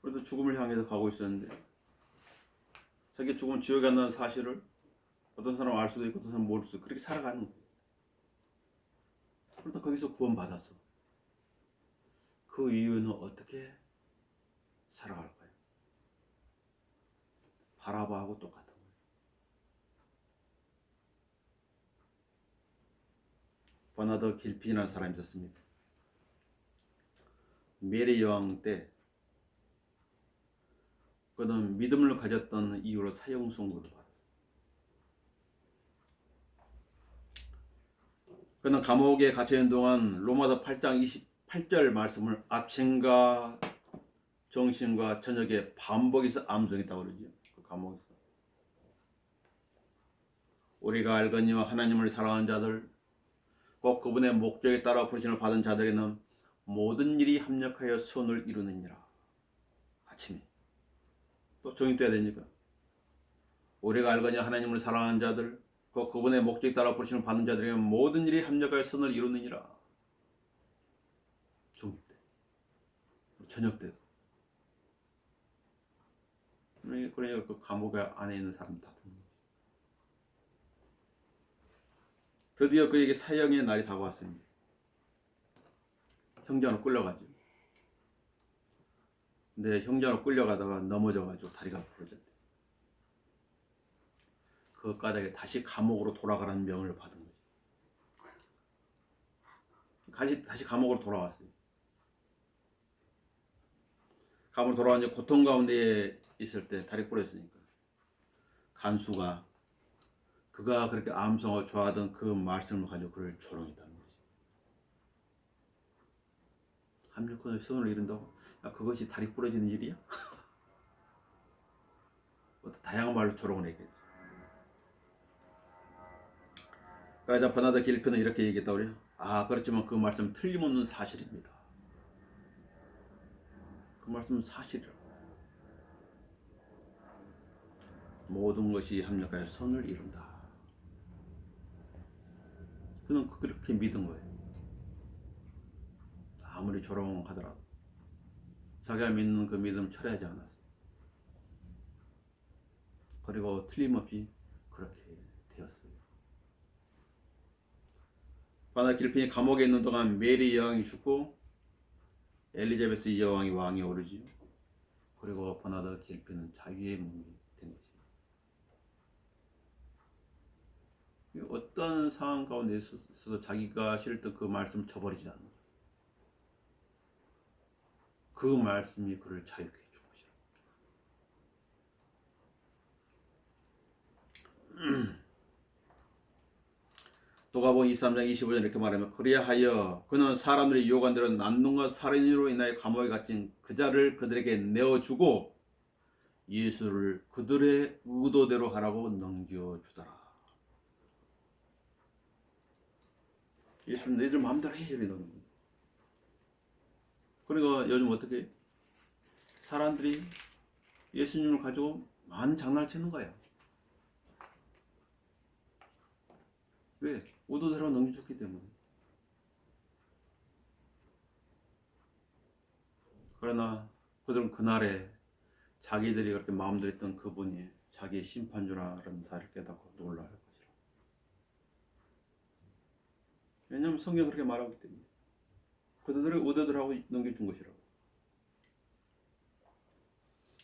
A: 우리도 죽음을 향해서 가고 있었는데 자기 죽음은 지옥에 간다는 사실을 어떤 사람은 알 수도 있고 어떤 사람은 모를 수도 있고 그렇게 살아가는 거예요. 그러다 거기서 구원받았어. 그 이후에는 어떻게 살아갈까요? 바라바하고 똑같은 거예요. 버나드 길핀이라는 사람이 있었습니다. 메리 여왕 때 그는 믿음을 가졌던 이유로 사형 선고를 받았어요. 그는 감옥에 갇혀있는 동안 로마서 8장 28절 말씀을 아침과 정신과 저녁에 반복해서 암송했다고 그러죠. 그 감옥에서. 우리가 알거니와 하나님을 사랑하는 자들 곧 그분의 목적에 따라 부르심을 받은 자들에게는 모든 일이 합력하여 선을 이루느니라. 아침에 또 정립돼야 되니까 우리가 알거니와 하나님을 사랑하는 자들 곧 그분의 목적에 따라 부르심을 받는 자들에게는 모든 일이 합력하여 선을 이루느니라. 정립돼. 저녁 때도. 그러니까 그 감옥 안에 있는 사람 다 듣는 거죠. 드디어 그에게 사형의 날이 다가왔습니다. 형제로 끌려가죠. 근데 형제로 끌려가다가 넘어져가지고 다리가 부러졌대. 그 까닭에 다시 감옥으로 돌아가라는 명을 받은 거죠. 다시 감옥으로 돌아왔어요. 감옥으로 돌아왔는데 고통 가운데 있을 때 다리 부러졌으니까 간수가 그가 그렇게 암송하고 좋아하던 그 말씀을 가지고 그를 조롱했다는 거지. 합력권의 손을 잃은다고? 야, 그것이 다리 부러지는 일이야? 다양한 말로 조롱을 했겠지. 그러자 버나드 길크는 이렇게 얘기했다고 그래요. 그렇지만 그 말씀은 틀림없는 사실입니다. 그 말씀은 사실이라고. 모든 것이 합력하여 선을 이룬다. 그는 그렇게 믿은 거예요. 아무리 조롱하더라도 자기가 믿는 그 믿음 철회하지 않았어요. 그리고 틀림없이 그렇게 되었어요. 버나드 길핀이 감옥에 있는 동안 메리 여왕이 죽고 엘리자베스 여왕이 왕에 오르지요. 그리고 버나드 길핀은 자유의 몸이 된 것입니다. 어떤 상황 가운데 있어서 자기가 싫던 그 말씀을 저버리지 않는 거예요. 그 말씀이 그를 자유케 해준 것이라고. 도가복음 23장 25절 이렇게 말하면 그리하여 그는 사람들이 유혹한 대로 난동과 살인으로 인하여 감옥에 갇힌 그 자를 그들에게 내어주고 예수를 그들의 의도대로 하라고 넘겨주더라. 예수는 너희들 마음대로 해 이러는 거예요. 그러니까 요즘 어떻게 사람들이 예수님을 가지고 많은 장난을 치는 거야. 왜? 의도대로 넘겨줬기 때문에. 그러나 그들은 그날에 자기들이 그렇게 마음대로 했던 그분이 자기의 심판주라는 사실을 깨닫고 놀라할 것이라. 왜냐하면 성경이 그렇게 말하기 때문에. 그들의 의도대로 하고 넘겨준 것이라고.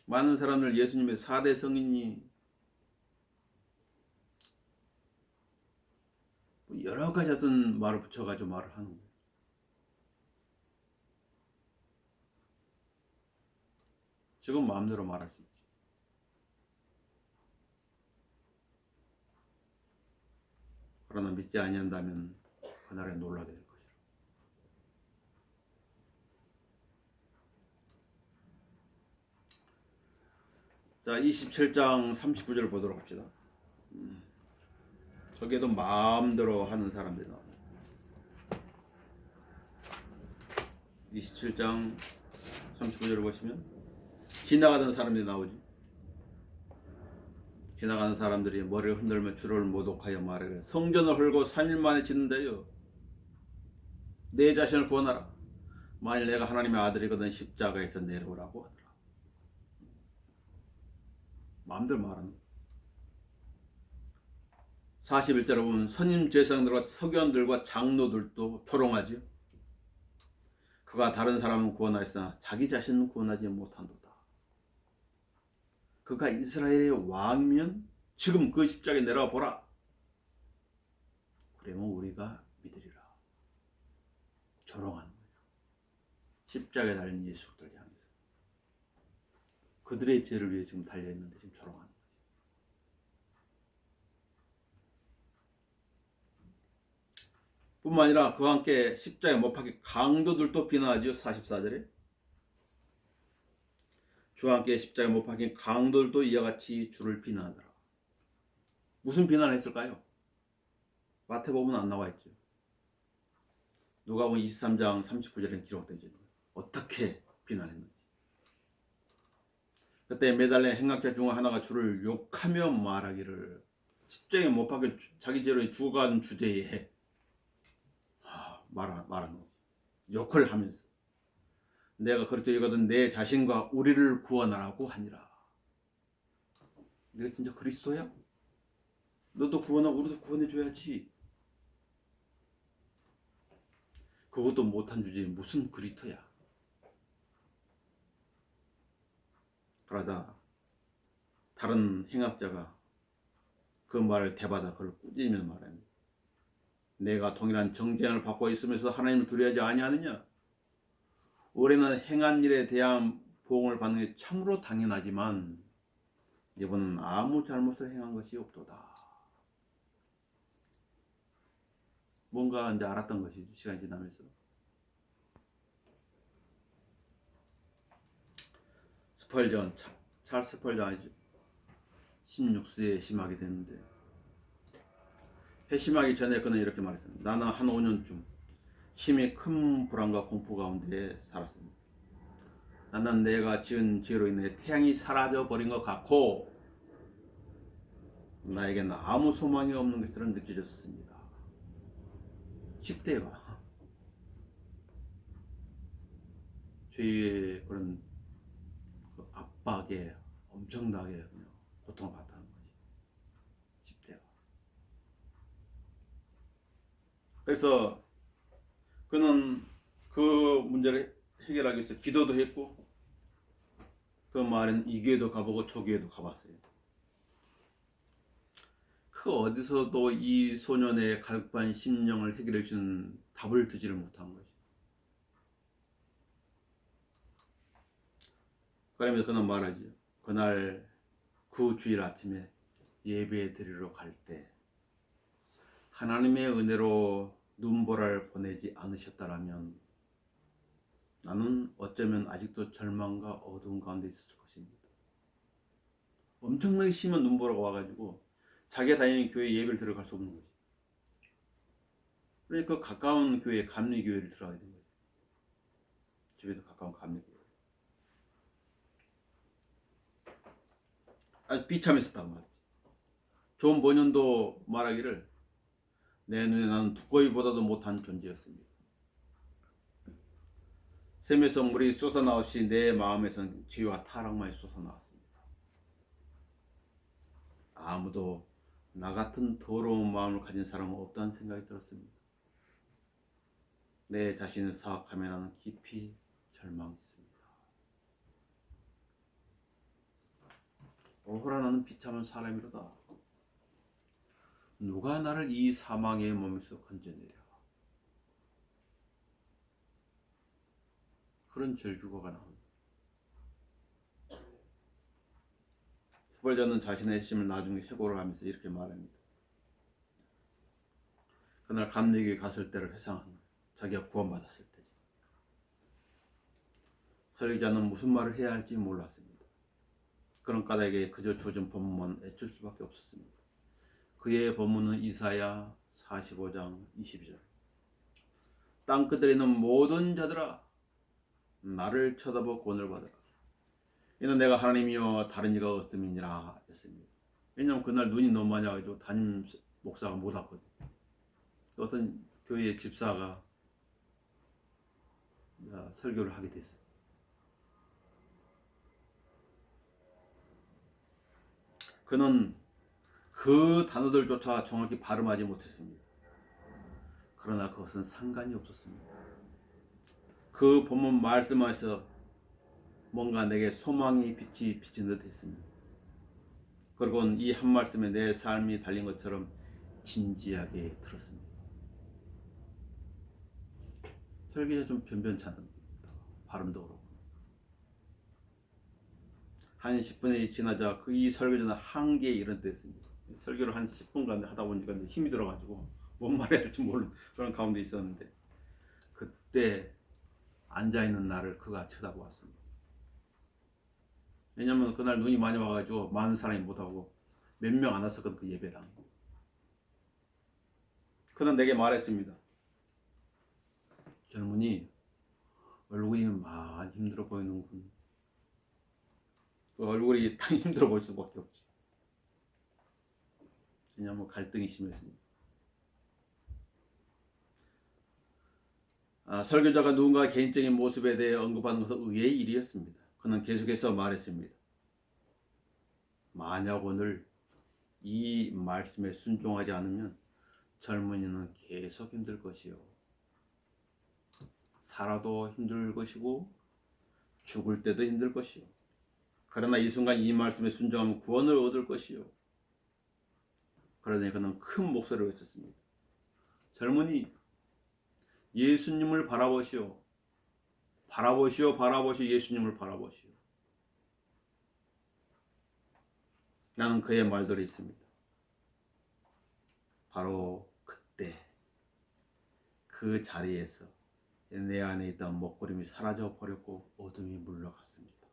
A: 많은 사람들 예수님의 4대 성인이 여러 가지 어떤 말을 붙여가지고 말을 하는 거예요. 지금 마음대로 말할 수 있지. 그러나 믿지 아니한다면 그날에 놀라게 될 것이라. 자, 27장 39절을 보도록 합시다. 저기에도 마음대로 하는 사람들이 나옵니다. 27장 39절을 보시면 지나가던 사람들이 나오지. 지나가는 사람들이 머리를 흔들며 주를 모독하여 말하기를 성전을 헐고 3일 만에 짓는다요. 내 자신을 구원하라. 만일 내가 하나님의 아들이거든 십자가에서 내려오라고 하더라. 마음대로 말하는 거예요. 41절에 보면 선임 제사장들과 서기관들과 장로들도 조롱하지요. 그가 다른 사람은 구원하였으나 자기 자신은 구원하지 못한도다. 그가 이스라엘의 왕이면 지금 그 십자가에 내려와 보라. 그러면 우리가 믿으리라. 조롱하는 거예요. 십자가에 달린 예수를 향해서. 그들의 죄를 위해 지금 달려있는데 지금 조롱하는 거예요. 뿐만 아니라 그와 함께 십자가에 못 박힌 강도들도 비난하지요. 44절에 주와 함께 십자가에 못 박힌 강도들도 이와 같이 주를 비난하더라. 무슨 비난을 했을까요? 마태복음은 안 나와 있죠. 누가복음 23장 39절에 기록되어 있는 거예요. 어떻게 비난했는지. 그때 매달린 행악자 중 하나가 주를 욕하며 말하기를 십자가에 못 박혀 자기 죄로 죽어간 주제에 말하는 거죠. 욕을 하면서 내가 그렇게 읽거든 내 자신과 우리를 구원하라고 하니라. 내가 진짜 그리스도야? 너도 구원하고 우리도 구원해줘야지. 그것도 못한 주제에 무슨 그리스도야. 그러다 다른 행악자가 그 말을 대받아 그걸 꾸짖으며 말합니다. 내가 동일한 정죄를 받고 있으면서 하나님을 두려워하지 아니하느냐? 우리는 행한 일에 대한 보응을 받는 게 참으로 당연하지만 이번은 아무 잘못을 행한 것이 없도다. 뭔가 이제 알았던 것이죠. 시간이 지나면서. 스펄전, 찰스 스펄전 아니죠. 16세에 심하게 됐는데 회심하기 전에 그는 이렇게 말했습니다. 나는 한 5년쯤 힘이 큰 불안과 공포 가운데 살았습니다. 나는 내가 지은 죄로 인해 태양이 사라져 버린 것 같고 나에게는 아무 소망이 없는 것처럼 느껴졌습니다. 10대가 죄의 그런 그 압박에 엄청나게 고통을 받다는 거지. 10대가. 그래서 그는 그 문제를 해결하기 위해서 기도도 했고 그 말은 이 교회도 가보고 저 교회도 가봤어요. 그 어디서도 이 소년의 갈급한 심령을 해결해 주는 답을 듣지를 못한 거지. 그러면서 그는 말하죠. 그날 그 주일 아침에 예배 드리러 갈 때 하나님의 은혜로 눈보라를 보내지 않으셨다라면 나는 어쩌면 아직도 절망과 어두운 가운데 있었을 것입니다. 엄청나게 심한 눈보라가 와가지고 자기가 다니는 교회 예배를 들어갈 수 없는 거지. 그러니까 가까운 교회 감리교회를 들어가야 되는 거지. 집에서 가까운 감리교회. 아주 비참했었단 말이지. 존 번연도 말하기를 내 눈에 나는 두꺼비 보다도 못한 존재였습니다. 샘에서 물이 쏟아나오시 내 마음에선 죄와 타락만이 쏟아나왔습니다. 아무도 나 같은 더러운 마음을 가진 사람은 없다는 생각이 들었습니다. 내 자신을 사악하며 나는 깊이 절망했습니다. 오호라 나는 비참한 사람이로다. 누가 나를 이 사망의 몸에서 건져내랴. 그런 절규가 나옵니다. 스펄전은 자신의 핵심을 나중에 해고를 하면서 이렇게 말합니다. 그날 감리교에 갔을 때를 회상한 거예요. 자기가 구원받았을 때지. 설교자는 무슨 말을 해야 할지 몰랐습니다. 그런 까닭에 그저 주어진 본문만 애출 수밖에 없었습니다. 그의 본문은 이사야 45장 22절. 땅끝에 있는 모든 자들아 나를 쳐다보고 구원을 받으라. 이는 내가 하나님이여 다른 이가 없음이니라 했습니다. 왜냐하면 그날 눈이 너무 많이 와가지고 담임 목사가 못 왔거든. 어떤 교회의 집사가 설교를 하게 됐어. 그는 그 단어들조차 정확히 발음하지 못했습니다. 그러나 그것은 상관이 없었습니다. 그 본문 말씀에서 뭔가 내게 소망이 빛이 비친 듯 했습니다. 그리고는 이 한 말씀에 내 삶이 달린 것처럼 진지하게 들었습니다. 설교가 좀 변변찮습니다. 발음도 그렇고. 한 10분이 지나자 그 이 설교자는 한계에 이른 때였습니다. 설교를 한 10분간 하다 보니까 힘이 들어가지고 뭔 말해야 될지 모르는 그런 가운데 있었는데 그때 앉아있는 나를 그가 쳐다보았습니다. 왜냐면 그날 눈이 많이 와가지고 많은 사람이 못하고 몇 명 안 왔었거든. 그 예배당. 그는 내게 말했습니다. 젊은이 얼굴이 많이 힘들어 보이는군. 그 얼굴이 딱 힘들어 보일 수밖에 없지. 왜냐면 갈등이 심했으니까. 설교자가 누군가 개인적인 모습에 대해 언급하는 것은 의외의 일이었습니다. 그는 계속해서 말했습니다. 만약 오늘 이 말씀에 순종하지 않으면 젊은이는 계속 힘들 것이요. 살아도 힘들 것이고 죽을 때도 힘들 것이요. 그러나 이 순간 이 말씀에 순종하면 구원을 얻을 것이요. 그러더니 그는 큰 목소리로 외쳤습니다. 젊은이, 예수님을 바라보시오. 바라보시오, 바라보시오, 예수님을 바라보시오. 나는 그의 말들이 있습니다. 바로 그때 그 자리에서 내 안에 있던 먹구름이 사라져 버렸고 어둠이 물러갔습니다.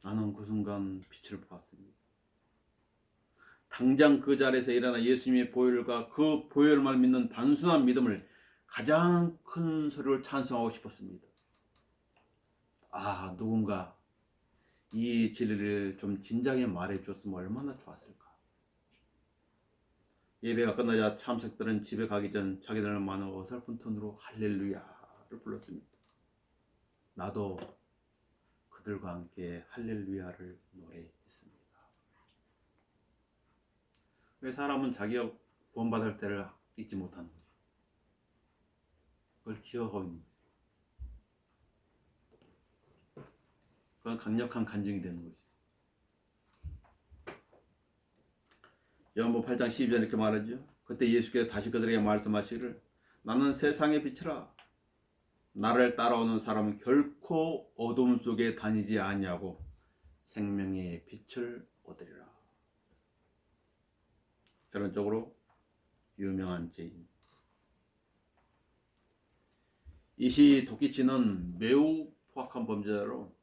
A: 나는 그 순간 빛을 보았습니다. 당장 그 자리에서 일어나 예수님의 보혈과 그 보혈만 믿는 단순한 믿음을 가장 큰 소리로 찬송하고 싶었습니다. 누군가 이 진리를 좀 진작에 말해 주었으면 얼마나 좋았을까. 예배가 끝나자 참석들은 집에 가기 전 자기들을 만나고 어설픈 톤으로 할렐루야를 불렀습니다. 나도 그들과 함께 할렐루야를 노래했습니다. 왜 사람은 자기가 구원받을 때를 잊지 못하는 거죠? 그걸 기억하고 있는 거죠. 그건 강력한 간증이 되는 거죠. 요한복음 8장 12절 이렇게 말하죠. 그때 예수께서 다시 그들에게 말씀하시기를 나는 세상의 빛이라 나를 따라오는 사람은 결코 어둠 속에 다니지 아니하고 생명의 빛을 얻으리라. 결론적으로 유명한 죄인 이시 도끼치는 매우 포악한 범죄자로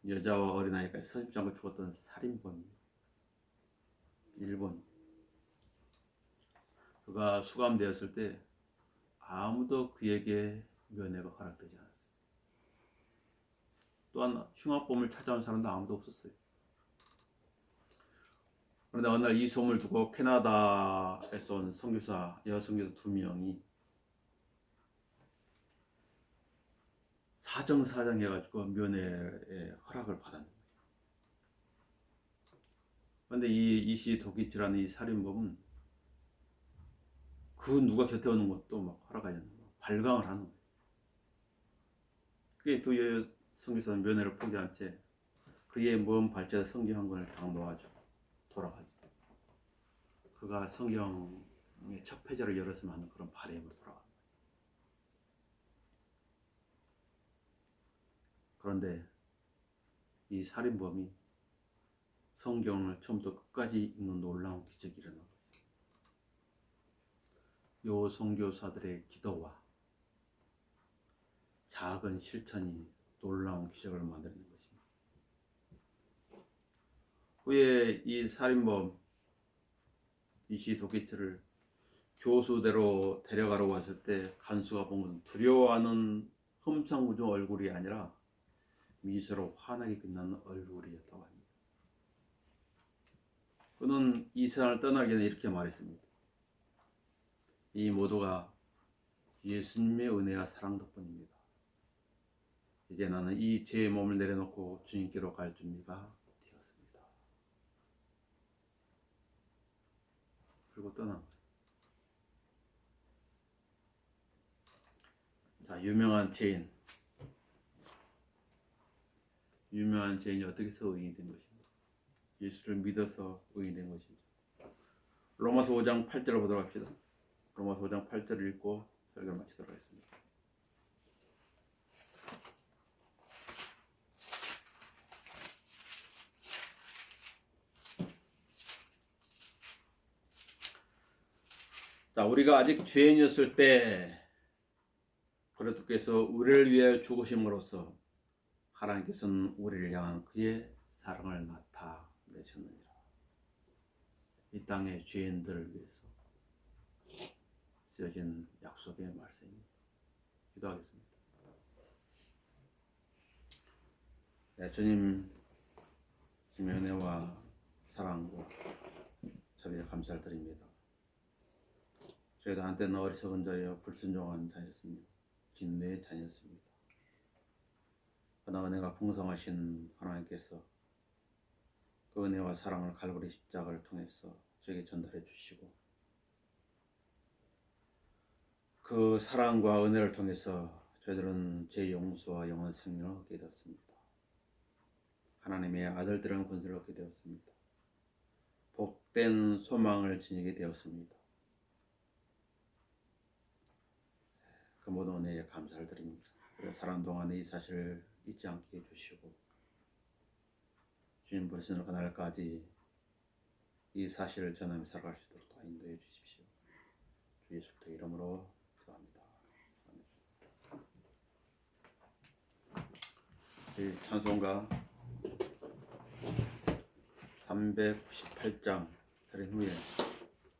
A: 여자와 어린아이까지 서슴지 않고 죽었던 살인범입니다. 일본 그가 수감되었을 때 아무도 그에게 면회가 허락되지 않았어요. 또한 흉악범을 찾아온 사람도 아무도 없었어요. 그런데 어느 날 이 소문을 두고 캐나다에서 온 선교사, 여선교사 2명이 사정사정해가지고 면회의 허락을 받았는데, 그런데 이 이시 도끼치라는 이 살인범은 그 누가 곁에 오는 것도 막 허락하지 않는 발광을 하는 거예요. 그게 두 선교사는 면회를 포기한 채 그의 먼 발자에 성경 한 권을 딱 놓아주고 돌아가죠. 그가 성경의 첫 페이지를 열었으면 하는 그런 바램으로 돌아갑니다. 그런데 이 살인범이 성경을 처음부터 끝까지 읽는 놀라운 기적이 일어난 거죠. 요 선교사들의 기도와 작은 실천이 놀라운 기적을 만드는 것입니다. 후에 이 살인범 이시 도끼치를 교수대로 데려가러 왔을 때 간수가 본 것은 두려워하는 흠상궂은 얼굴이 아니라 미소로 환하게 빛나는 얼굴이었다고 합니다. 그는 이 세상을 떠나기 전에 이렇게 말했습니다. 이 모두가 예수님의 은혜와 사랑 덕분입니다. 이제 나는 이 죄의 몸을 내려놓고 주님께로 갈 준비가 되었습니다. 그리고 떠난 거예요. 자, 유명한 죄인이 어떻게 해서 의인이 된 것인가? 예수를 믿어서 의인이 된 것이죠. 로마서 5장 8절을 보도록 합시다. 로마서 5장 8절을 읽고 설교를 마치도록 하겠습니다. 자, 우리가 아직 죄인이었을 때 그리스도께서 우리를 위해 죽으심으로써 하나님께서는 우리를 향한 그의 사랑을 나타내셨느니라. 이 땅의 죄인들을 위해서 쓰여진 약속의 말씀입니다. 기도하겠습니다. 네, 주님 은혜와 사랑과 자비에 감사를 드립니다. 저희도 한때는 어리석은 자여 불순종한 자였습니다. 진노의 자녀였습니다. 그러나 은혜가 풍성하신 하나님께서 그 은혜와 사랑을 갈보리 십자가를 통해서 저에게 전달해 주시고 그 사랑과 은혜를 통해서 저희들은 제 용서와 영원 생명을 얻게 되었습니다. 하나님의 아들들은 권세를 얻게 되었습니다. 복된 소망을 지니게 되었습니다. 그 모든 은혜에 감사를 드립니다. 살아가는 동안에 이 사실을 잊지 않게 해주시고 주님 부르시는 그날까지 이 사실을 전하며 살아갈 수 있도록 다 인도해 주십시오. 주 예수 그리스도의 이름으로 기도합니다. 아멘. 찬송가 398장 드린 후에